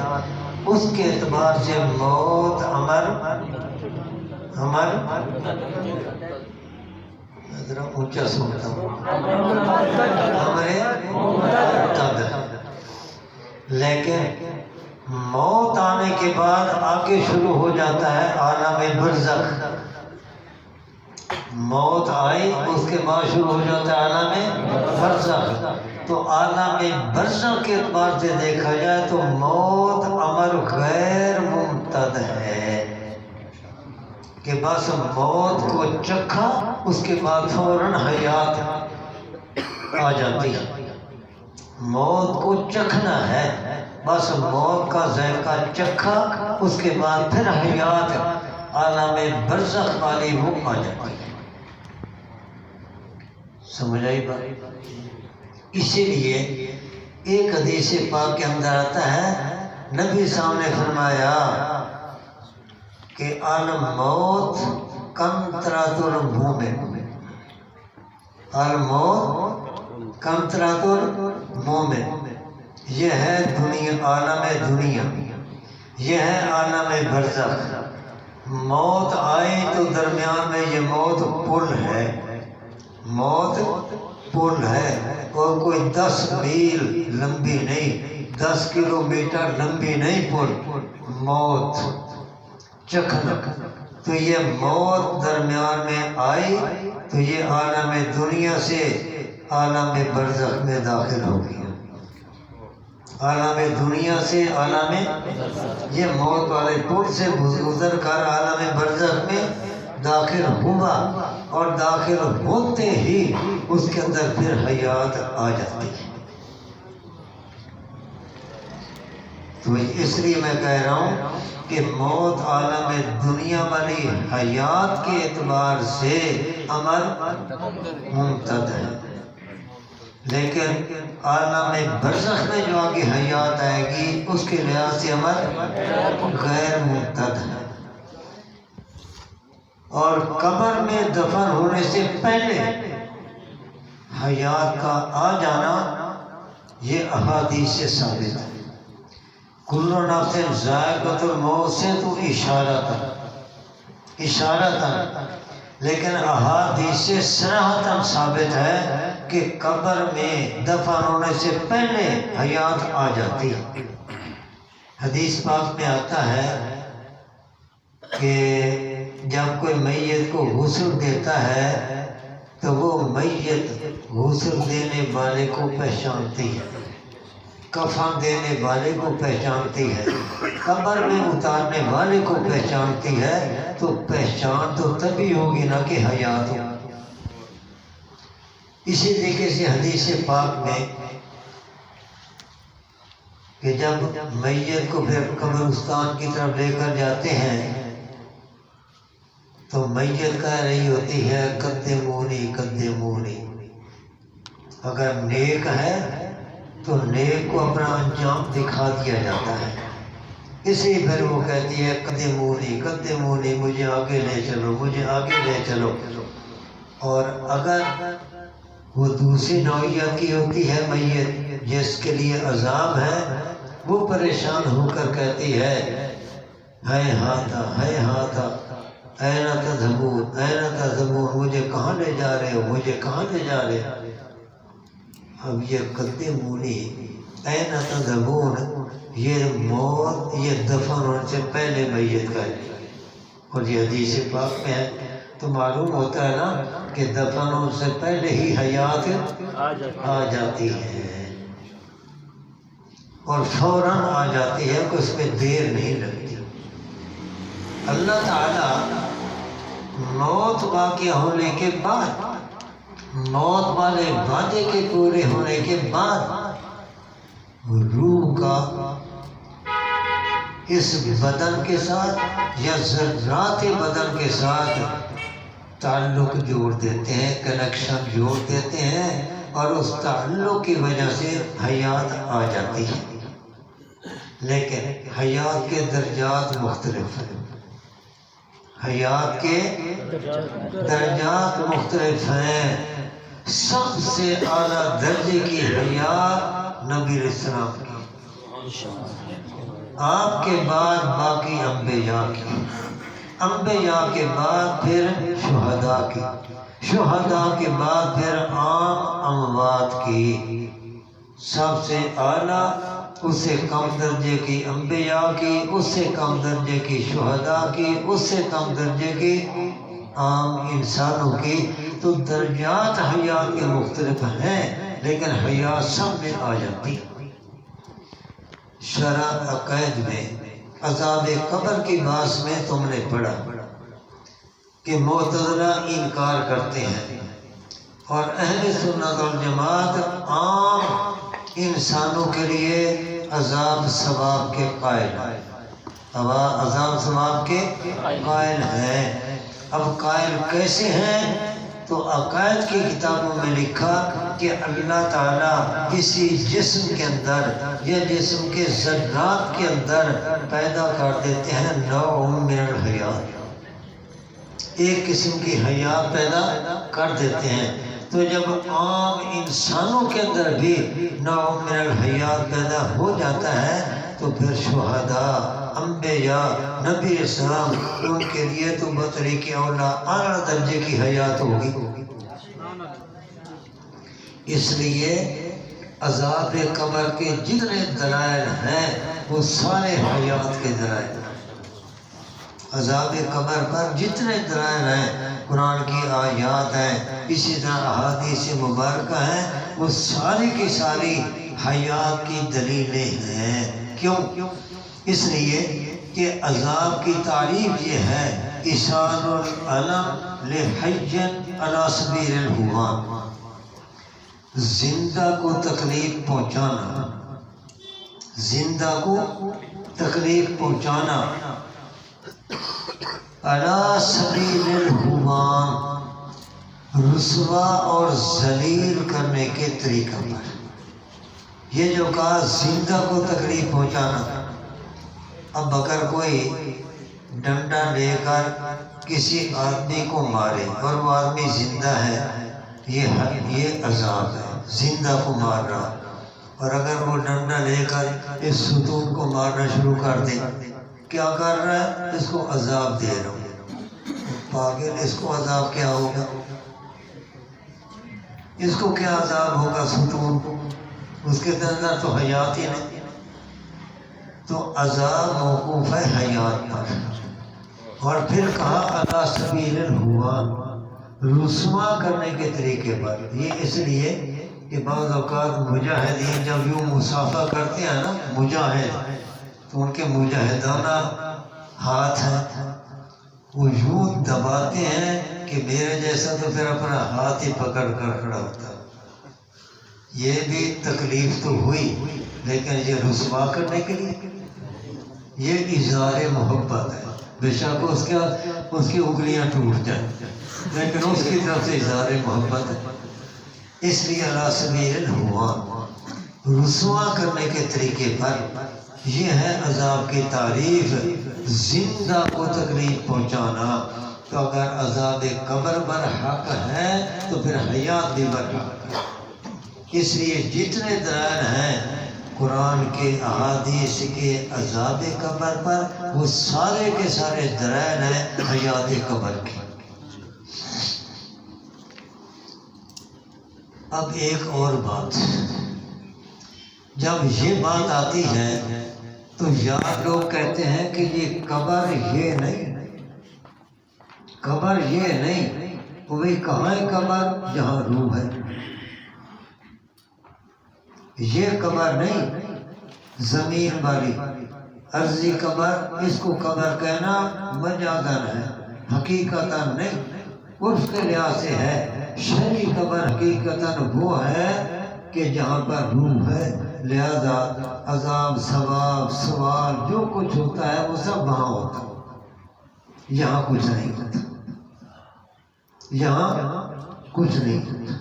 اس کے اعتبار سے موت امر ذرا اونچا سنتا ہوں، لیکن موت آنے کے بعد آگے شروع ہو جاتا ہے عالم برزخ۔ موت آئی اس کے بعد شروع ہو جاتا ہے عالم برزخ۔ تو عالم برزخ کے اعتبار سے دیکھا جائے تو موت امر غیر ممتد ہے کہ بس موت کو چکھا اس کے بعد فوراً حیات آ جاتی ہے۔ موت کو چکھنا ہے، بس موت کا ذائقہ چکھا اس کے بعد پھر حیات عالم برزخ والی وہ آ جاتی ہے۔ سمجھ آئی بات؟ اسی لیے ایک حدیث پاک کے اندر آتا ہے نبی صاحب نے فرمایا کہ الموت کنترات المومن، الموت کنترات المومن، یہ ہے دنیا، عالم دنیا، یہ ہے عالم برزخ۔ موت آئے تو درمیان میں یہ موت پل ہے، موت پل ہے، اور کوئی 10 میل لمبی نہیں، 10 کلومیٹر لمبی نہیں پل، موت چکھنا۔ تو یہ موت درمیان میں آئی تو یہ عالم دنیا سے عالم برزخ میں داخل ہو گیا، عالم دنیا سے عالم، یہ موت والے پل سے گزر کر عالم برزخ میں داخل ہوا، اور داخل ہوتے ہی اس کے اندر پھر حیات آ جاتی ہے۔ تو اس لیے میں کہہ رہا ہوں کہ موت عالم دنیا والی حیات کے اعتبار سے عمل ممتد ہے، لیکن عالم برزخ میں جو آگے حیات آئے گی اس کے لحاظ سے عمل غیر ممتد ہے۔ اور قبر میں دفن ہونے سے پہلے حیات کا آ جانا یہ احادیث سے ثابت ہے۔ کل نفس ذائقۃ الموت سے تو اشارتاً، لیکن احادیث سے صراحتاً ثابت ہے کہ قبر میں دفن ہونے سے پہلے حیات آ جاتی ہے۔ حدیث پاک میں آتا ہے کہ جب کوئی میت کو غسل دیتا ہے تو وہ میت غسل دینے والے کو پہچانتی ہے، کفن دینے والے کو پہچانتی ہے، قبر میں اتارنے والے کو پہچانتی ہے، تو پہچان تو تبھی ہوگی نا کہ حیات ہو۔ اسی طریقے سے حدیث پاک میں کہ جب میت کو پھر قبرستان کی طرف لے کر جاتے ہیں تو میت کہہ رہی ہوتی ہے قدمونی قدمونی، اگر نیک ہے تو نیک کو اپنا انجام دکھا دیا جاتا ہے، اسی پھر وہ کہتی ہے قدمونی قدمونی، مجھے آگے لے چلو، مجھے آگے لے چلو۔ اور اگر وہ دوسری نوعیت کی ہوتی ہے میت جس کے لیے عذاب ہے، وہ پریشان ہو کر کہتی ہے ہے ہاتھا این تذہبون این تذہبون، مجھے کہاں لے جا رہے ہو، مجھے کہاں لے جا رہے ہو۔ اب یہ قدمونی این تذہبون، یہ موت، یہ دفن ہونے سے پہلے میت کا ہے، اور یہ حدیث پاک میں ہے، تو معلوم ہوتا ہے نا کہ دفن ہونے سے پہلے ہی حیات آ جاتی ہے، اور فوراً آ جاتی ہے کہ اس میں دیر نہیں لگتی۔ اللہ تعالیٰ موت واقع ہونے کے بعد، موت والے وعدے کے پورے ہونے کے بعد، روح کا اس بدن کے ساتھ یا ذرات بدن کے ساتھ تعلق جوڑ دیتے ہیں، کنیکشن جوڑ دیتے ہیں، اور اس تعلق کی وجہ سے حیات آ جاتی ہے۔ لیکن حیات کے درجات مختلف ہیں، حیات کے درجات مختلف ہیں۔ سب سے اعلیٰ درجے کی حیات نبی علیہ السلام کی، آپ کے بعد باقی انبیاء کی، انبیاء کے بعد پھر شہداء کی، شہداء کے بعد پھر عام اموات کی۔ سب سے اعلیٰ اس سے کم درجے کی انبیاء کی، اس سے کم درجے کی شہداء کی، اس سے کم درجے کی عام انسانوں کی۔ تو درجات حیات کے مختلف ہیں، لیکن حیات سب میں آ جاتی۔ شرح عقائد میں عذاب قبر کی باس میں تم نے پڑھا کہ معتزلہ انکار کرتے ہیں، اور اہل سنت والجماعت عام انسانوں کے لیے عذاب ثواب کے قائل ہیں، عذاب ثواب کے قائل ہیں۔ اب قائل کیسے ہیں؟ تو عقائد کی کتابوں میں لکھا کہ اللہ تعالیٰ کسی جسم کے اندر یا جسم کے ذرات کے اندر پیدا کر دیتے ہیں نوع من الحیات، ایک قسم کی حیات پیدا کر دیتے ہیں۔ تو جب عام انسانوں کے اندر بھی نوع من الحیات پیدا ہو جاتا ہے تو پھر شہداء، انبیاء، نبی اسلام، ان کے لیے تو بطریق اولا اعلیٰ درجے کی حیات ہوگی۔ اس لیے عذاب قبر کے جتنے دلائل ہیں وہ سارے حیات کے دلائل ہیں۔ عذاب قبر پر جتنے دلائل ہیں، قرآن کی آیات ہیں، اسی طرح احادیث مبارکہ ہیں، وہ ساری کی ساری حیات کی دلیلیں ہیں۔ کیوں؟ اس لیے کہ عذاب کی تعریف یہ ہے ایصال العلم لحی علی سبیل الہوان، زندہ کو تکلیف پہنچانا، زندہ کو تکلیف پہنچانا علی سبیل الہوان، رسوا اور ذلیل کرنے کے طریقہ پر۔ یہ جو کہا زندہ کو تکلیف پہنچانا، اب اگر کوئی ڈنڈا لے کر کسی آدمی کو مارے اور وہ آدمی زندہ ہے، یہ عذاب ہے، زندہ کو مار رہا۔ اور اگر وہ ڈنڈا لے کر اس ستون کو مارنا شروع کر دے، کیا کر رہا ہے؟ اس کو عذاب دے رہا ہوں۔ پاگل، اس کو عذاب کیا ہوگا؟ اس کو کیا عذاب ہوگا ستون کو؟ اس کے اندر تو حیات ہی نہیں۔ تو عذاب موقوف ہے حیات پر۔ اور پھر کہا علی سبیل الہوان، رسوا کرنے کے طریقے پر۔ یہ اس لیے کہ بعض اوقات مجاہدین جب یوں مسافہ کرتے ہیں نا، مجاہد، تو ان کے مجاہدانہ ہاتھ ہیں، وہ یوں دباتے ہیں کہ میرے جیسا تو پھر اپنا ہاتھ ہی پکڑ کر کھڑا ہوتا ہے۔ یہ بھی تکلیف تو ہوئی، لیکن یہ رسوا کرنے کے لیے، یہ اظہار محبت ہے۔ بے شک اس کی انگلیاں ٹوٹ جائیں، لیکن اس کی طرف سے اظہار محبت ہے۔ اس لیے علی سبیل الہوان، رسوا کرنے کے طریقے پر۔ یہ ہے عذاب کی تعریف، زندہ کو تکلیف پہنچانا۔ تو اگر عذاب قبر پر حق ہے تو پھر حیات بھی برحق ہے۔ اس لیے جتنے دلائل ہیں قرآن کے، احادیث کے عذاب قبر پر، وہ سارے کے سارے دلائل ہیں حیات قبر کے۔ اب ایک اور بات، جب یہ بات آتی ہے تو یار لوگ کہتے ہیں کہ یہ قبر یہ نہیں، قبر یہ نہیں، وہی کہاں ہے قبر؟ جہاں روح ہے۔ یہ قبر نہیں زمین والی عرضی قبر، اس کو قبر کہنا مجازاً ہے، حقیقتاً نہیں، عرف کے لحاظ سے ہے۔ شرعی قبر حقیقتاً وہ ہے کہ جہاں پر روح ہے، لہذا عذاب، ثواب، سوال جو کچھ ہوتا ہے وہ سب وہاں ہوتا ہے، یہاں کچھ نہیں ہوتا، یہاں کچھ نہیں ہوتا۔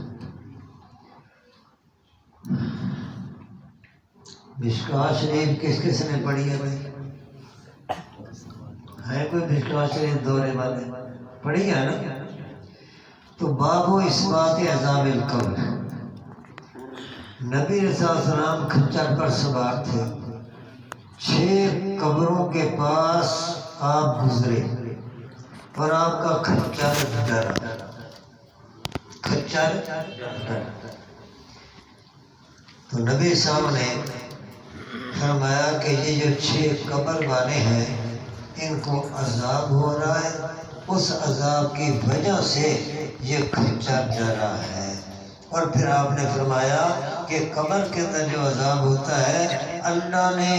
مشکوٰۃ شریف کس نے پڑھی ہے بھائی؟ ہے کوئی مشکوٰۃ شریف دورے والے؟ پڑھی ہے نا؟ تو باب و اثبات عذاب القبر۔ نبی صلی اللہ علیہ وسلم کھچر پر سوار تھے، 6 قبروں کے پاس آپ گزرے اور آپ کا کھچر ڈرا، کھچر ڈرا۔ تو نبی صاحب نے فرمایا کہ یہ جو 6 قبر والے ہیں ان کو عذاب ہو رہا ہے، اس عذاب کی وجہ سے یہ کھچر ڈرا ہے۔ اور پھر آپ نے فرمایا کہ قبر کے اندر جو عذاب ہوتا ہے، اللہ نے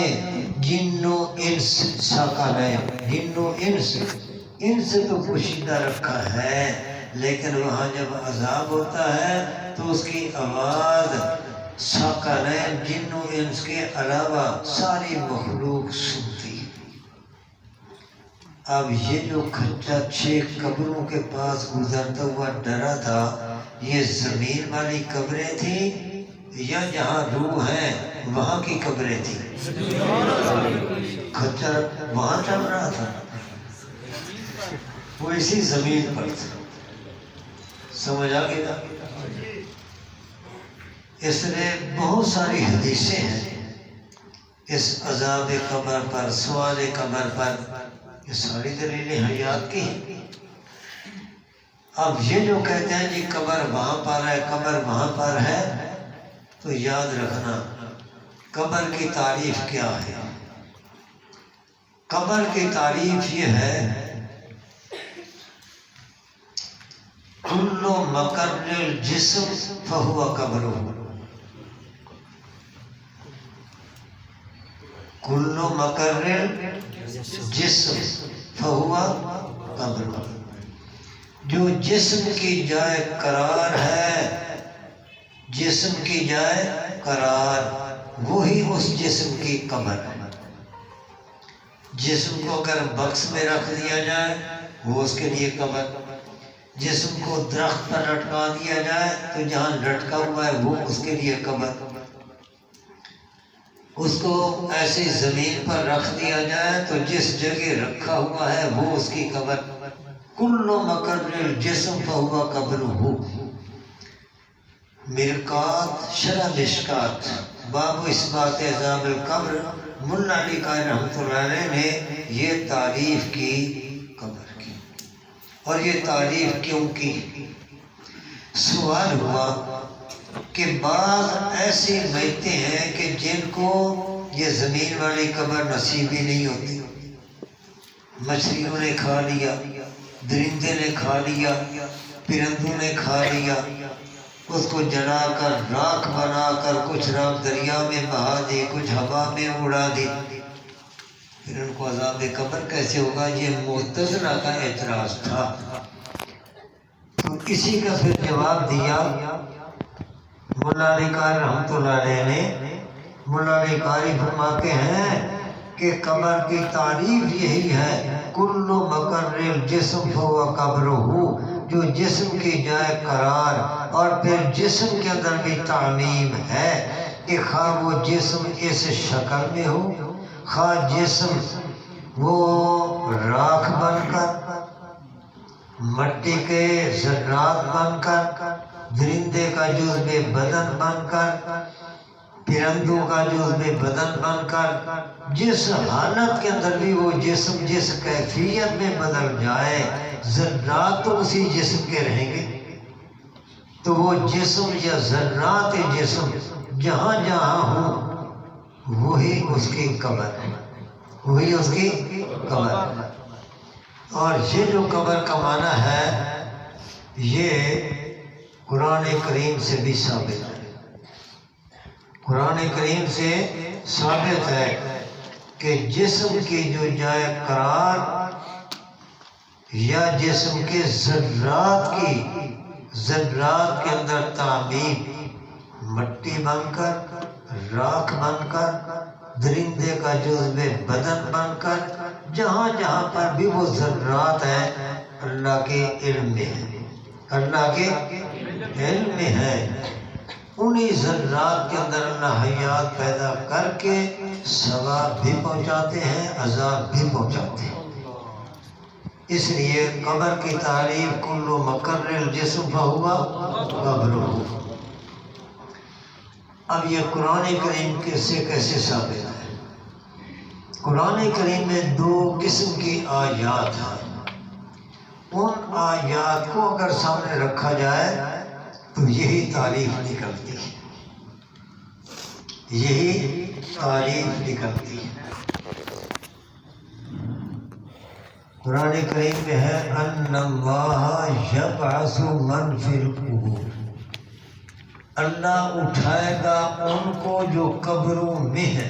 جن و انس ثقلین، جن و انس تو پوشیدہ رکھا ہے، لیکن وہاں جب عذاب ہوتا ہے تو اس کی آواز ثقلین، جن و انس کے علاوہ ساری مخلوق سنتی ہے۔ اب یہ جو کچا 6 قبروں کے پاس گزرتا ہوا ڈرا تھا، یہ زمین والی قبریں تھیں یا جہاں روح ہے وہاں کی قبریں تھیں؟ کچر وہاں چل رہا تھا، وہ اسی زمین پر تھا۔ سمجھ آ گیا؟ اس لیے بہت ساری حدیثیں ہیں اس عذاب قبر پر، سوال قبر پر، یہ ساری دلیلیں حیات کی ہیں۔ اب یہ جو کہتے ہیں جی قبر وہاں پر ہے، قبر وہاں پر ہے، تو یاد رکھنا قبر کی تعریف کیا ہے۔ قبر کی تعریف یہ ہے کل مقر الجسم فہو قبرہ، کل مقر الجسم فہو قبرہ، جو جسم کی جائے قرار ہے، جسم کی جائے قرار، وہی اس جسم کی قبر ہے۔ جسم کو اگر بکس میں رکھ دیا جائے وہ اس کے لیے قبر، جسم کو درخت پر لٹکا دیا جائے تو جہاں لٹکا ہوا ہے وہ اس کے لیے قبر، اس کو ایسی زمین پر رکھ دیا جائے تو جس جگہ رکھا ہوا ہے وہ اس کی قبر۔ کل مقر الجسم فہو قبرہ۔ مرقات شرح مشکات باب اثبات عذاب القبر، ملا علی قاری رحمۃ اللہ علیہ نے یہ تعریف کی قبر کی، اور یہ تعریف کیوں کی؟ سوال ہوا کہ بعض ایسی میتیں ہیں کہ جن کو یہ زمین والی قبر نصیب ہی نہیں ہوتی، مچھلیوں نے کھا لیا، درندے نے کھا لیا، پرندوں نے کھا لیا، اس کو جلا کر راکھ بنا کر کچھ راکھ دریا میں بہا دی، کچھ ہوا میں اڑا دی، پھر ان کو عذاب قبر کیسے ہوگا؟ یہ معتزلہ کا اعتراض تھا۔ تو اسی کا پھر جواب دیا ملا علی قاری رحمۃ اللہ علیہ نے۔ ملا علی قاری فرماتے ہیں کہ قبر کی تعریف یہی ہے کل مقر الجسم فہو قبرہ، جو جسم کی جائے قرار، اور پھر جسم کے اندر بھی تعمیم ہے کہ خواہ وہ جسم اس شکل میں ہو، خواہ جسم وہ راکھ بن کر، مٹی کے ذرات بن کر، درندے کا جزو بدن بن کر، پرندوں کا جزو بدن بن کر، جس حالت کے اندر بھی وہ جسم جس کیفیت میں بدل جائے، ذرات تو اسی جسم کے رہیں گے، تو وہ جسم یا ذرات جسم جہاں جہاں ہوں وہی اس کی قبر ہے، وہی اس کی قبر ہے۔ اور یہ جو قبر کا معنی ہے یہ قرآن کریم سے بھی ثابت ہے، قرآن کریم سے ثابت ہے کہ جسم کی جو جائے قرار یا جسم کے ذرات کے اندر تعمیم، مٹی بن کر، راکھ بن کر، درندے کا جزو بدن بن کر، جہاں جہاں پر بھی وہ ذرات ہیں اللہ کے علم میں ہے، اللہ کے علم میں ہے، انہی ذرات کے اندر اللہ حیات پیدا کر کے ثواب بھی پہنچاتے ہیں، عذاب بھی پہنچاتے ہیں۔ اس لیے قبر کی تعریف کل مقر الجسم فہو قبرہ۔ اب یہ قرآن کریم سے کیسے ثابت ہے؟ قرآن کریم میں 2 قسم کی آیات ہیں، ان آیات کو اگر سامنے رکھا جائے تو یہی تعریف نکلتی ہے، یہی تعریف نکلتی ہے۔ قرآن کریم میں ہے ان اللہ یبعث من فی القبور، اللہ اٹھائے گا ان کو جو قبروں میں ہے،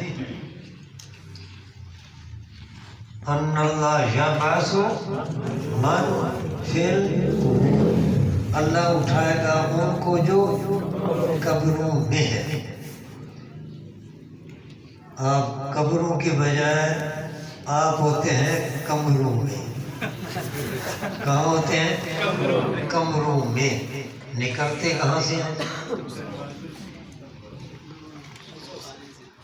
ان اللہ یبعث من فی القبور، اللہ اٹھائے گا ان کو جو قبروں میں ہے۔ آپ قبروں کے بجائے آپ ہوتے ہیں کمروں میں، کہاں ہوتے ہیں؟ کمروں میں۔ نکلتے کہاں سے ہیں؟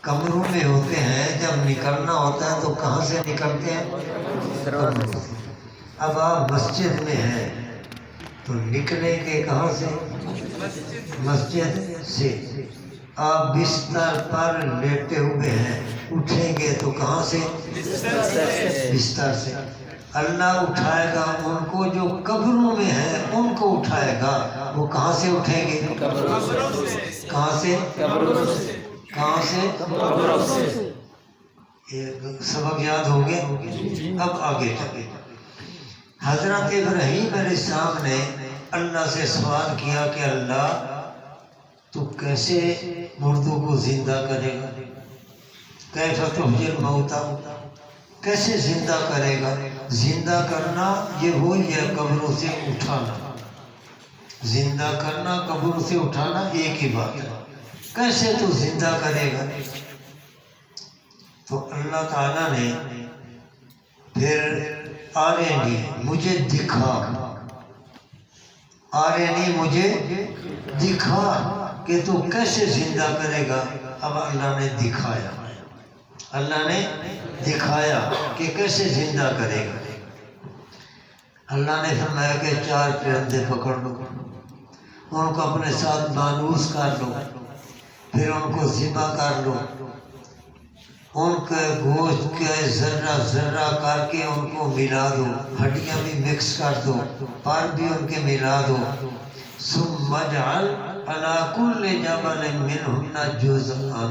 کمروں میں ہوتے ہیں۔ جب نکلنا ہوتا ہے تو کہاں سے نکلتے ہیں؟ کمروں سے۔ اب آپ مسجد میں ہیں تو نکلیں گے کہاں سے؟ مسجد سے۔ آپ بستر پر لیٹے ہوئے ہیں، اٹھیں گے تو کہاں سے؟ بستر سے۔ اللہ اٹھائے گا ان کو جو قبروں میں ہیں، ان کو اٹھائے گا۔ وہ کہاں سے اٹھیں گے؟ کہاں سے؟ کہاں سے؟ ایک سبق یاد ہو گیا؟ اب آگے چلے۔ حضرت ابراہیم علیہ السلام نے اللہ سے سوال کیا کہ اللہ تو کیسے مردوں کو زندہ کرے گا؟ کیف تحیی الموتیٰ، کیسے زندہ کرے گا؟ زندہ کرنا یہ وہی ہے قبروں سے اٹھانا۔ زندہ کرنا قبروں سے اٹھانا ایک ہی بات ہے۔ کیسے تو زندہ کرے گا؟ تو اللہ تعالیٰ نے پھر آرینی مجھے دکھا، آرینی مجھے دکھا کہ تو کیسے زندہ کرے گا۔ اب اللہ نے دکھایا، اللہ نے دکھایا کہ کیسے زندہ کرے گا۔ اللہ نے فرمایا کہ 4 پرندے پکڑ لو، ان کو اپنے ساتھ مانوس کر لو، پھر ان کو ذبح کر لو، ان کے گوشت کے ذرہ ذرہ کر کے ان کو ملا دو، ہڈیاں بھی مکس کر دو، پر بھی ان کے ملا دو۔ ثم اجعل علی کل جبل منہن جزءا،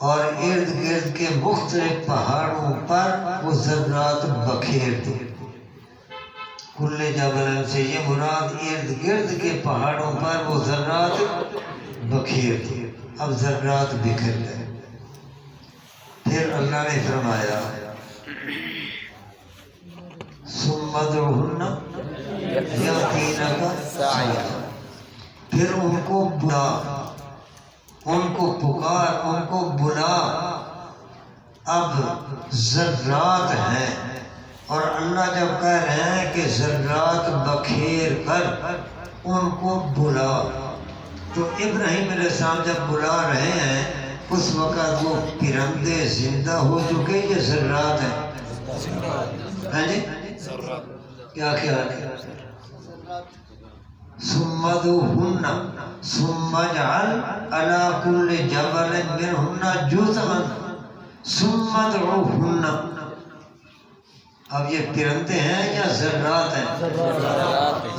اور ارد گرد کے مختلف پہاڑوں پر وہ ذرات بکھیر دو۔ کل جبل سے یہ مراد ارد گرد کے پہاڑوں پر وہ ذرات بکھیر دو۔ اب ذرات بکھر گئے۔ پھر اللہ نے فرمایا ثم ادعوہن یأتینک سعیا، پھر ان کو بلا، ان کو پکار، ان کو بلا۔ اب ذرات ہیں اور اللہ جب کہہ رہے ہیں کہ ذرات بکھیر کر ان کو بلا، تو ابراہیم علیہ السلام جب بلا رہے ہیں اس وقت وہ پرندے زندہ ہو چکے، یہ ذرات ہیں جی؟ کیا خیال ہے؟ ثم ادعوہن ثم اجعل علی کل جبل منہن جزءا ثم ادعوہن۔ اب یہ پرندے ہیں یا ذرات ہیں؟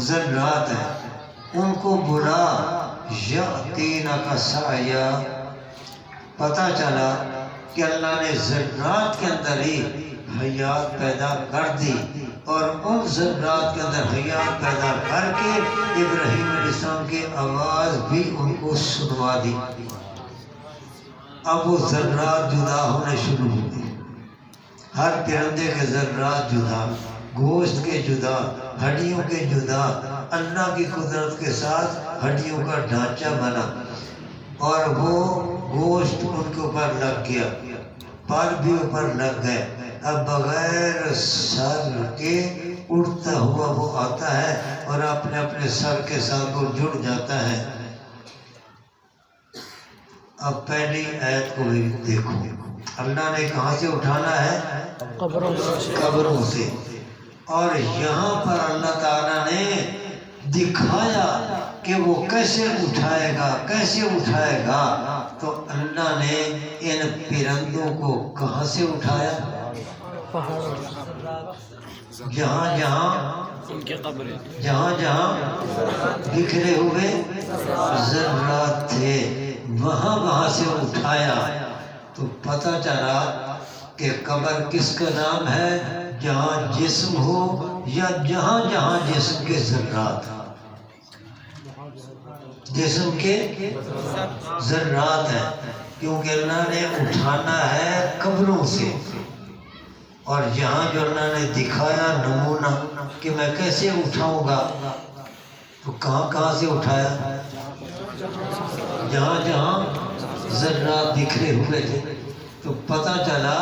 ذرات ہیں۔ ان کو بلا، یأتینک سعیا۔ پتہ چلا کہ اللہ نے ذرات کے اندر ہی حیات پیدا کر دی، اور ان ذرات کے اندر حیات پیدا کر کے ابراہیم علیہ السلام کی آواز بھی ان کو سنوا دی۔ اب وہ ذرات جدا ہونے شروع ہو گئے، ہر پرندے کے ذرات جدا، گوشت کے جدا، ہڈیوں کے جدا۔ اللہ کی قدرت کے ساتھ ہڈیوں کا ڈھانچہ بنا، اور وہ گوشت ان کے اوپر لگ گیا، پر بھی اوپر لگ گئے۔ اب بغیر سر کے اڑتا ہوا وہ آتا ہے اور اپنے اپنے سر کے ساتھ وہ جڑ جاتا ہے۔ اب پہلی آیت کو بھی دیکھو، اللہ نے کہاں سے اٹھانا ہے؟ قبروں سے۔ اور یہاں پر اللہ تعالیٰ نے دکھایا کہ وہ کیسے اٹھائے گا، کیسے اٹھائے گا۔ تو اللہ نے ان پرندوں کو کہاں سے اٹھایا؟ جہاں جہاں بکھرے ہوئے ذرات تھے، وہاں سے اٹھایا۔ تو پتہ چلا کہ قبر کس کا نام ہے؟ جہاں جسم ہو یا جہاں جہاں جسم کے ذرات، جسم کے ذرات ہیں، کیونکہ اللہ نے اٹھانا ہے قبروں سے۔ اور یہاں جو اللہ نے دکھایا نمونہ کہ میں کیسے اٹھاؤں گا، تو کہاں کہاں سے اٹھایا؟ جہاں جہاں ذرات بکھرے ہوئے تھے۔ تو پتہ چلا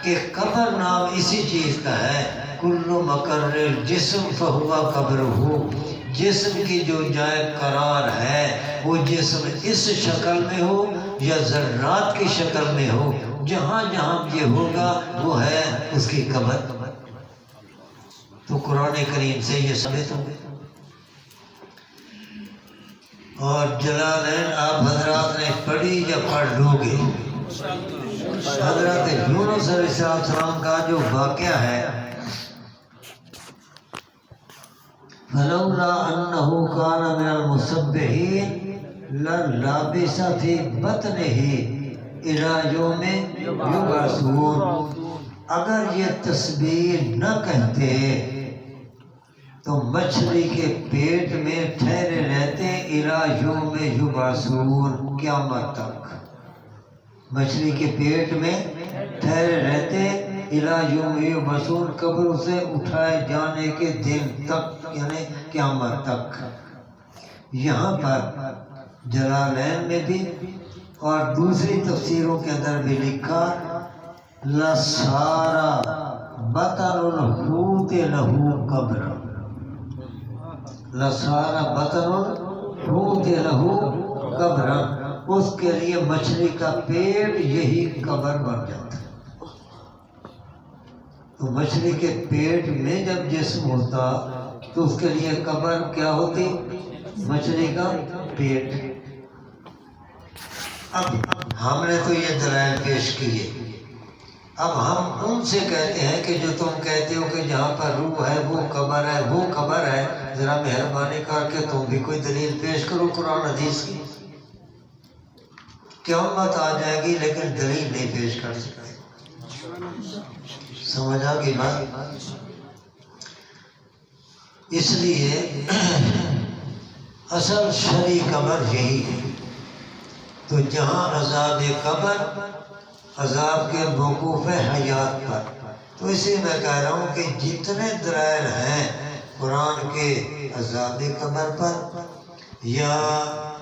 کہ قبر نام اسی چیز کا ہے کل مقر الجسم فہو قبرہ، جسم کی جو جائے قرار ہے وہ جسم اس شکل میں ہو یا ذرات کی شکل میں ہو، جہاں جہاں یہ ہوگا وہ ہے اس کی قبر۔ تو قرآن کریم سے یہ ثابت ہو۔ اور جلالین آپ حضرات نے پڑھی یا پڑھ لو گے؟ حضرت یونس علیہ السلام کا جو واقعہ ہے، فلولا انه كان من المسبحين للبث في بطنه الى يوم يبعثون، اگر یہ تسبیح نہ کہتے تو مچھلی کے پیٹ میں ٹھہرے رہتے الی یوم یبعثون، قیامت تک مچھلی کے پیٹ میں ٹھہرے رہتے الی یوم یبعثون، قبر سے اٹھائے جانے کے دن تک، یعنی قیامت تک۔ یہاں پر جلالین میں بھی اور دوسری تفسیروں کے اندر بھی لکھا لَسَارَ بَطَنُ الْحُوتِ لَهُ قَبْرًا، لَسَارَ بَطَنُ الْحُوتِ لَهُ قَبْرًا، اس کے لیے مچھلی کا پیٹ یہی قبر بن جاتا۔ تو مچھلی کے پیٹ میں جب جسم ہوتا تو اس کے لیے قبر کیا ہوتی؟ مچھلی کا پیٹ۔ اب ہم نے تو یہ دلائل پیش کیے، اب ہم ان سے کہتے ہیں کہ جو تم کہتے ہو کہ جہاں پر روح ہے وہ قبر ہے، وہ قبر ہے، ذرا مہربانی کر کے تم بھی کوئی دلیل پیش کرو قرآن حدیث کی۔ قیامت آ جائے گی لیکن دلیل نہیں پیش کر سکتے۔ سمجھ آ گئی بات؟ اس لیے اصل شرعی قبر یہی ہے۔ تو جہاں عذاب قبر عذاب کے موقوف حیات پر، تو اسی میں کہہ رہا ہوں کہ جتنے دلائل ہیں قرآن کے عذاب قبر پر یا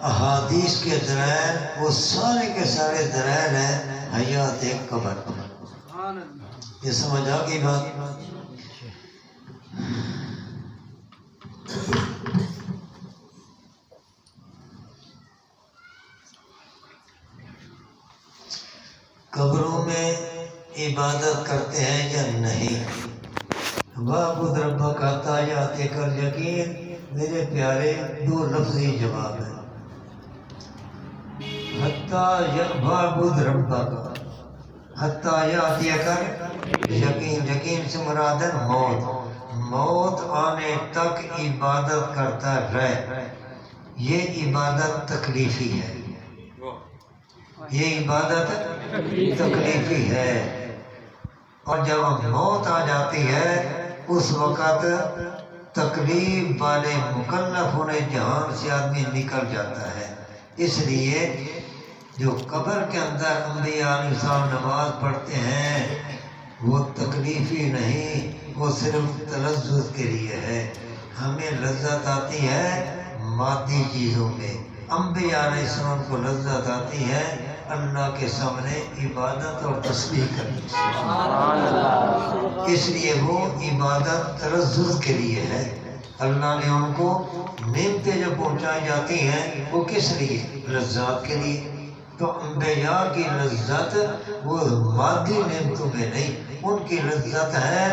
احادیث کے دلائل، وہ سارے کے سارے دلائل ہیں حیات قبر پر۔ یہ سمجھ آ گئی بات؟ قبروں میں عبادت کرتے ہیں یا نہیں؟ وَاعْبُدْ رَبَّكَ حَتَّىٰ يَأْتِيَكَ الْيَقِينُ، میرے پیارے دو لفظی جواب ہے۔ وَاعْبُدْ رَبَّكَ حَتَّىٰ يَأْتِيَكَ الْيَقِينُ، یقین سے مراد ہے موت، موت آنے تک عبادت کرتا رہے۔ یہ عبادت تکلیفی ہے، یہ عبادت تکلیفی ہے، اور جب موت آ جاتی ہے اس وقت تکلیف والے مکلف ہونے جہان سے آدمی نکل جاتا ہے۔ اس لیے جو قبر کے اندر انبیاء علیہ السلام نماز پڑھتے ہیں وہ تکلیفی نہیں، وہ صرف تلذذ کے لیے ہے۔ ہمیں لذت آتی ہے مادی چیزوں میں، انبیاء علیہ السلام کو لذت آتی ہے اللہ کے سامنے عبادت اور تسبیح کرنے سے، اس لیے وہ عبادت تلذذ کے لیے ہے۔ اللہ نے ان کو نعمتیں جو پہنچائی جاتی ہیں وہ کس لیے؟ لذات کے لیے۔ تو انبیاء کی لذت وہ مادی نعمتوں میں نہیں، ان کی لذت ہے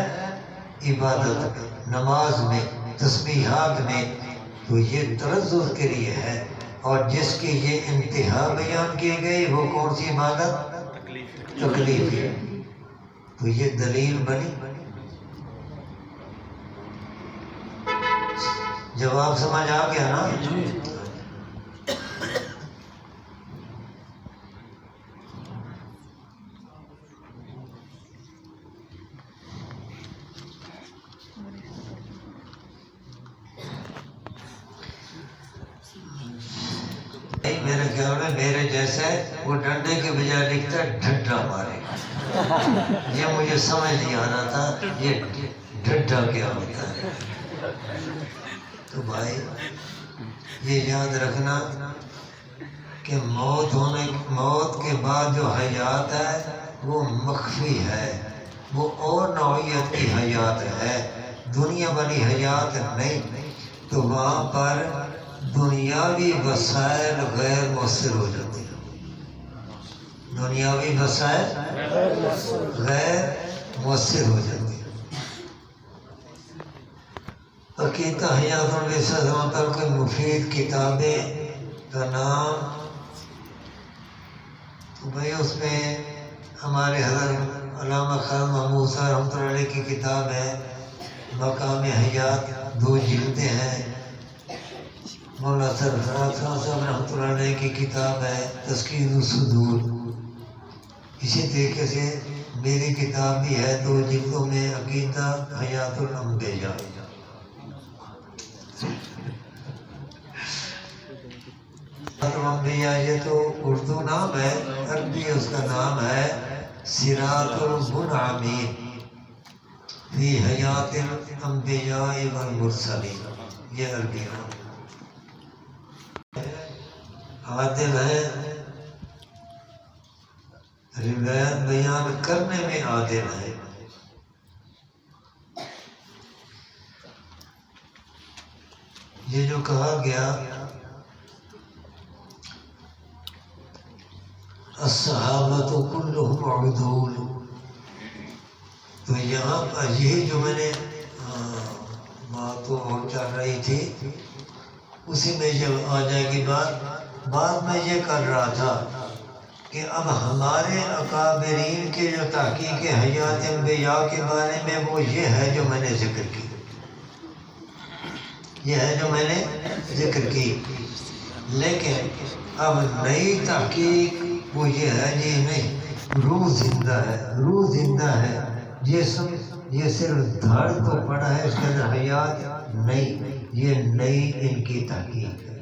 عبادت میں، نماز میں، تسبیحات میں، تو یہ تلذذ کے لیے ہے۔ اور جس کی یہ انتہا بیان کی گئی وہ کون سی عبادت؟ تکلیفی۔ تو یہ دلیل بنی۔ جواب سمجھ آ گیا نا؟ میرے خیال میں میرے جیسے وہ ڈنڈے کے بجائے لکھتا ہے ڈھڈا مارے گا، یہ مجھے سمجھ نہیں آ رہا تھا یہ ڈھڈا کیا ہوتا ہے۔ تو بھائی یہ یاد رکھنا کہ موت کے بعد جو حیات ہے وہ مخفی ہے، وہ اور نوعیت کی حیات ہے، دنیا والی حیات نہیں، تو وہاں پر دنیاوی وسائل غیر مؤثر ہو جاتے ہیں، دنیاوی وسائل غیر مؤثر ہو جاتے ہیں۔ عقیدہ حیات الوسط پر کوئی مفید کتابیں کا نام تو بھائی اس میں ہمارے حضرت علامہ خان محمود صاحب رحمۃ اللہ علیہ کی کتاب ہے مقام حیات، 2 جلدیں ہیں۔ مولانا سرفراز خان صاحب رحمۃ اللہ علیہ کی کتاب ہے تذکیر الصدور۔ اسی طریقے سے میری کتاب بھی ہے 2 جلدوں میں، عقیدہ حیات الانبیاء۔ الانبیاء یہ تو اردو نام ہے، عربی اس کا نام ہے صراط المنعمین فی حیات الانبیاء والمرسلین، یہ عربی نام عادل ہے، روایت بیان کرنے میں عادل ہے۔ یہ جو کہا گیا الصحابۃ کلہم عدول، تو یہاں پر یہی جو میں نے بات تو اور چل رہی تھی اسی میں جب آ جائے گی بات میں یہ کر رہا تھا کہ اب ہمارے اکابرین کے جو تحقیق حیات انبیاء کے بارے میں وہ یہ ہے جو میں نے ذکر کی، یہ ہے جو میں نے ذکر کی، لیکن اب نئی تحقیق وہ یہ ہے جی نہیں، روح زندہ ہے، روح زندہ ہے، جسم یہ صرف دھڑ تو پڑا ہے، اس کے اندر حیات نہیں، یہ نئی ان کی تحقیق ہے۔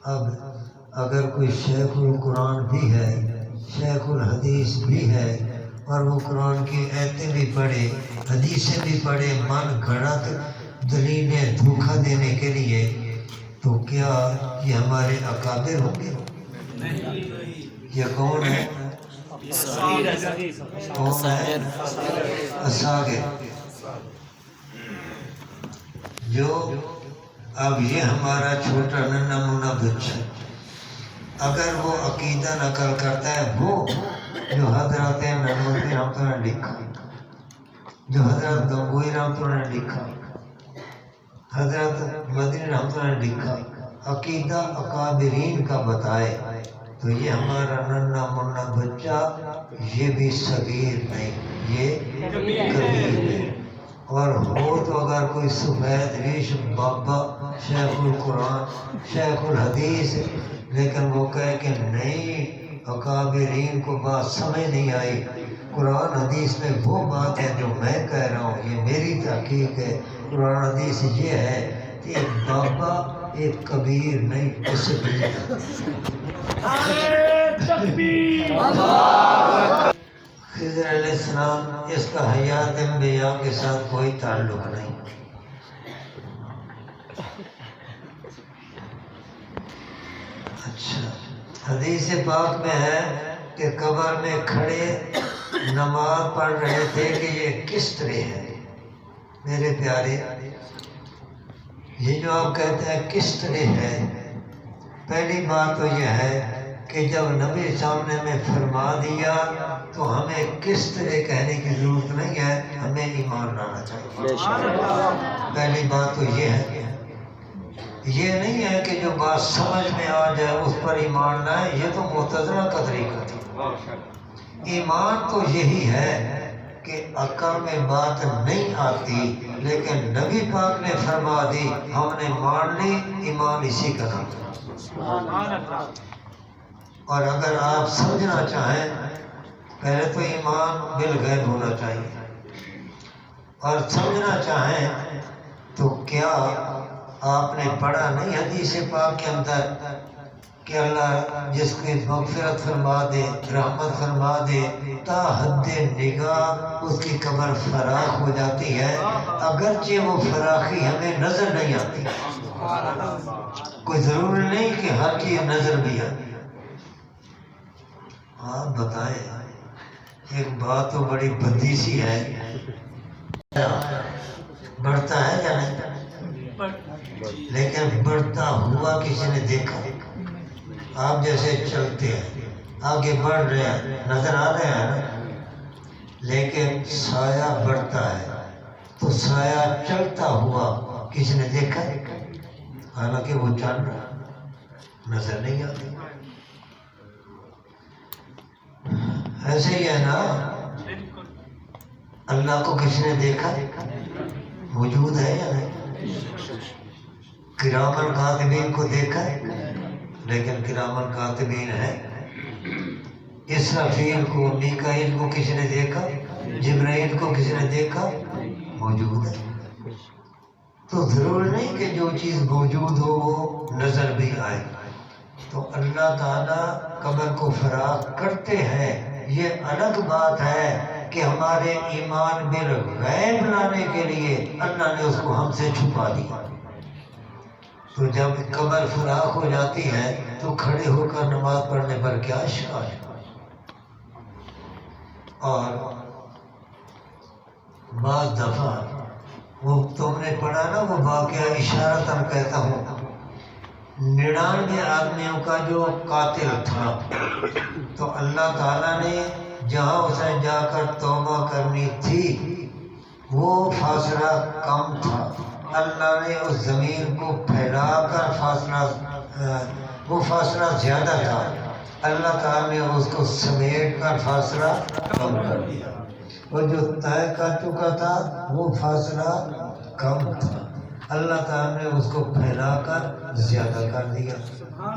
اب اگر کوئی شیخ القرآن بھی ہے، شیخ الحدیث بھی ہے، اور وہ قرآن کی آیتیں بھی پڑھے، حدیثیں بھی پڑھے، من گھڑت دلیلیں دھوکہ دینے کے لیے، تو کیا یہ ہمارے اکابر ہوں گے؟ یہ کون ہے؟ کون ہے؟ اصاغر، جو اب یہ ہمارا چھوٹا ننھا منھا بچہ اگر وہ عقیدہ نقل کرتا ہے، وہ جو حضرت ننوتوی رحمۃ اللہ نے لکھا، جو حضرت گنگوئی رحمۃ اللہ نے لکھا، حضرت مدنی رحمۃ اللہ نے لکھا، عقیدہ اکابرین کا بتائے، تو یہ ہمارا ننھا منھا بچہ یہ بھی صغیر نہیں، یہ کبیر نہیں، اور ہو تو اگر کوئی سفید ریش بابا شیخ القرآن شیخ الحدیث، لیکن وہ کہے کہ نہیں اکابرین کو بات سمجھ نہیں آئی، قرآن حدیث میں وہ بات ہے جو میں کہہ رہا ہوں، یہ میری تحقیق ہے، قرآن حدیث یہ ہے کہ ایک بابا ایک کبیر نہیں، اس سے خضر علیہ السلام اس کا حیات انبیاء کے ساتھ کوئی تعلق نہیں۔ اچھا، حدیث پاک میں ہے کہ قبر میں کھڑے نماز پڑھ رہے تھے کہ یہ کس طرح ہے میرے پیارے، یہ جو آپ کہتے ہیں کس طرح ہے، پہلی بات تو یہ ہے کہ جب نبی سامنے میں فرما دیا تو ہمیں کس طرح کہنے کی ضرورت نہیں ہے، ہمیں ایمان لانا چاہیے۔ پہلی بات تو یہ ہے، یہ نہیں ہے کہ جو بات سمجھ میں آ جائے اس پر ایمان لائے، یہ تو معتزلہ کا طریقہ تھا۔ ایمان تو یہی ہے کہ عقل میں بات نہیں آتی، لیکن نبی پاک نے فرما دی، ہم نے مان لی، ایمان اسی کا نام ہے۔ اور اگر آپ سمجھنا چاہیں پہلے تو ایمان بالغیب ہونا چاہیے، اور سمجھنا چاہیں تو کیا آپ نے پڑھا نہیں حدیث پاک کے اندر کہ اللہ جس کی مغفرت فرما دے، رحمت فرما دے، تا حد نگاہ اس کی قبر فراخ ہو جاتی ہے، اگرچہ وہ فراخی ہمیں نظر نہیں آتی، کوئی ضروری نہیں کہ ہر چیز نظر بھی آتی۔ آپ بتائیں ایک بات تو بڑی بدی سی ہے، بڑھتا ہے یا نہیں؟ لیکن بڑھتا ہوا کسی نے دیکھا؟ آپ جیسے چلتے ہیں آگے بڑھ رہے ہیں، نظر آ رہے ہیں نا، لیکن سایہ بڑھتا ہے تو سایہ چلتا ہوا کسی نے دیکھا؟ حالانکہ وہ چل رہا نظر نہیں آتی۔ ایسے ہی ہے نا، اللہ کو کسی نے دیکھا؟ موجود ہے یا نہیں؟ کرامن کاتبین کو دیکھا ہے، لیکن کرامن کاتبین ہے۔ اسرافیل کو، میکائیل کو کسی نے دیکھا؟ جبرائیل کو کسی نے دیکھا؟ موجود ہے۔ تو ضرور نہیں کہ جو چیز موجود ہو وہ نظر بھی آئے۔ تو اللہ تعالیٰ قبر کو فراغ کرتے ہیں، یہ الگ بات ہے کہ ہمارے ایمان بالغیب لانے کے لیے اللہ نے اس کو ہم سے چھپا دیا۔ تو جب قبر فراغ ہو جاتی ہے تو کھڑے ہو کر نماز پڑھنے پر کیا اشکال ہے؟ اور بعض دفعہ وہ تم نے پڑھا نا، وہ واقعہ اشارتاً کہتا ہوں، 99 آدمیوں کا جو قاتل تھا، تو اللہ تعالیٰ نے جہاں اسے جا کر توبہ کرنی تھی وہ فاصلہ کم تھا، اللہ نے اس زمین کو پھیلا کر وہ فاصلہ زیادہ تھا، اللہ تعالیٰ نے اس کو سمیٹ کر فاصلہ کم کر دیا، اور جو طے کر چکا تھا وہ فاصلہ کم تھا، اللہ تعالیٰ نے اس کو پھیلا کر زیادہ کر دیا،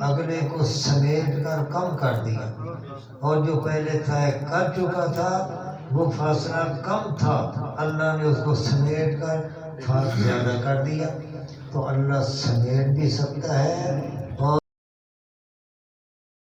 اگلے کو سمیٹ کر کم کر دیا، اور جو پہلے طے کر چکا تھا وہ فاصلہ کم تھا، اللہ نے اس کو سمیٹ کر زیادہ کر دیا۔ تو اللہ سمیٹ بھی سکتا ہے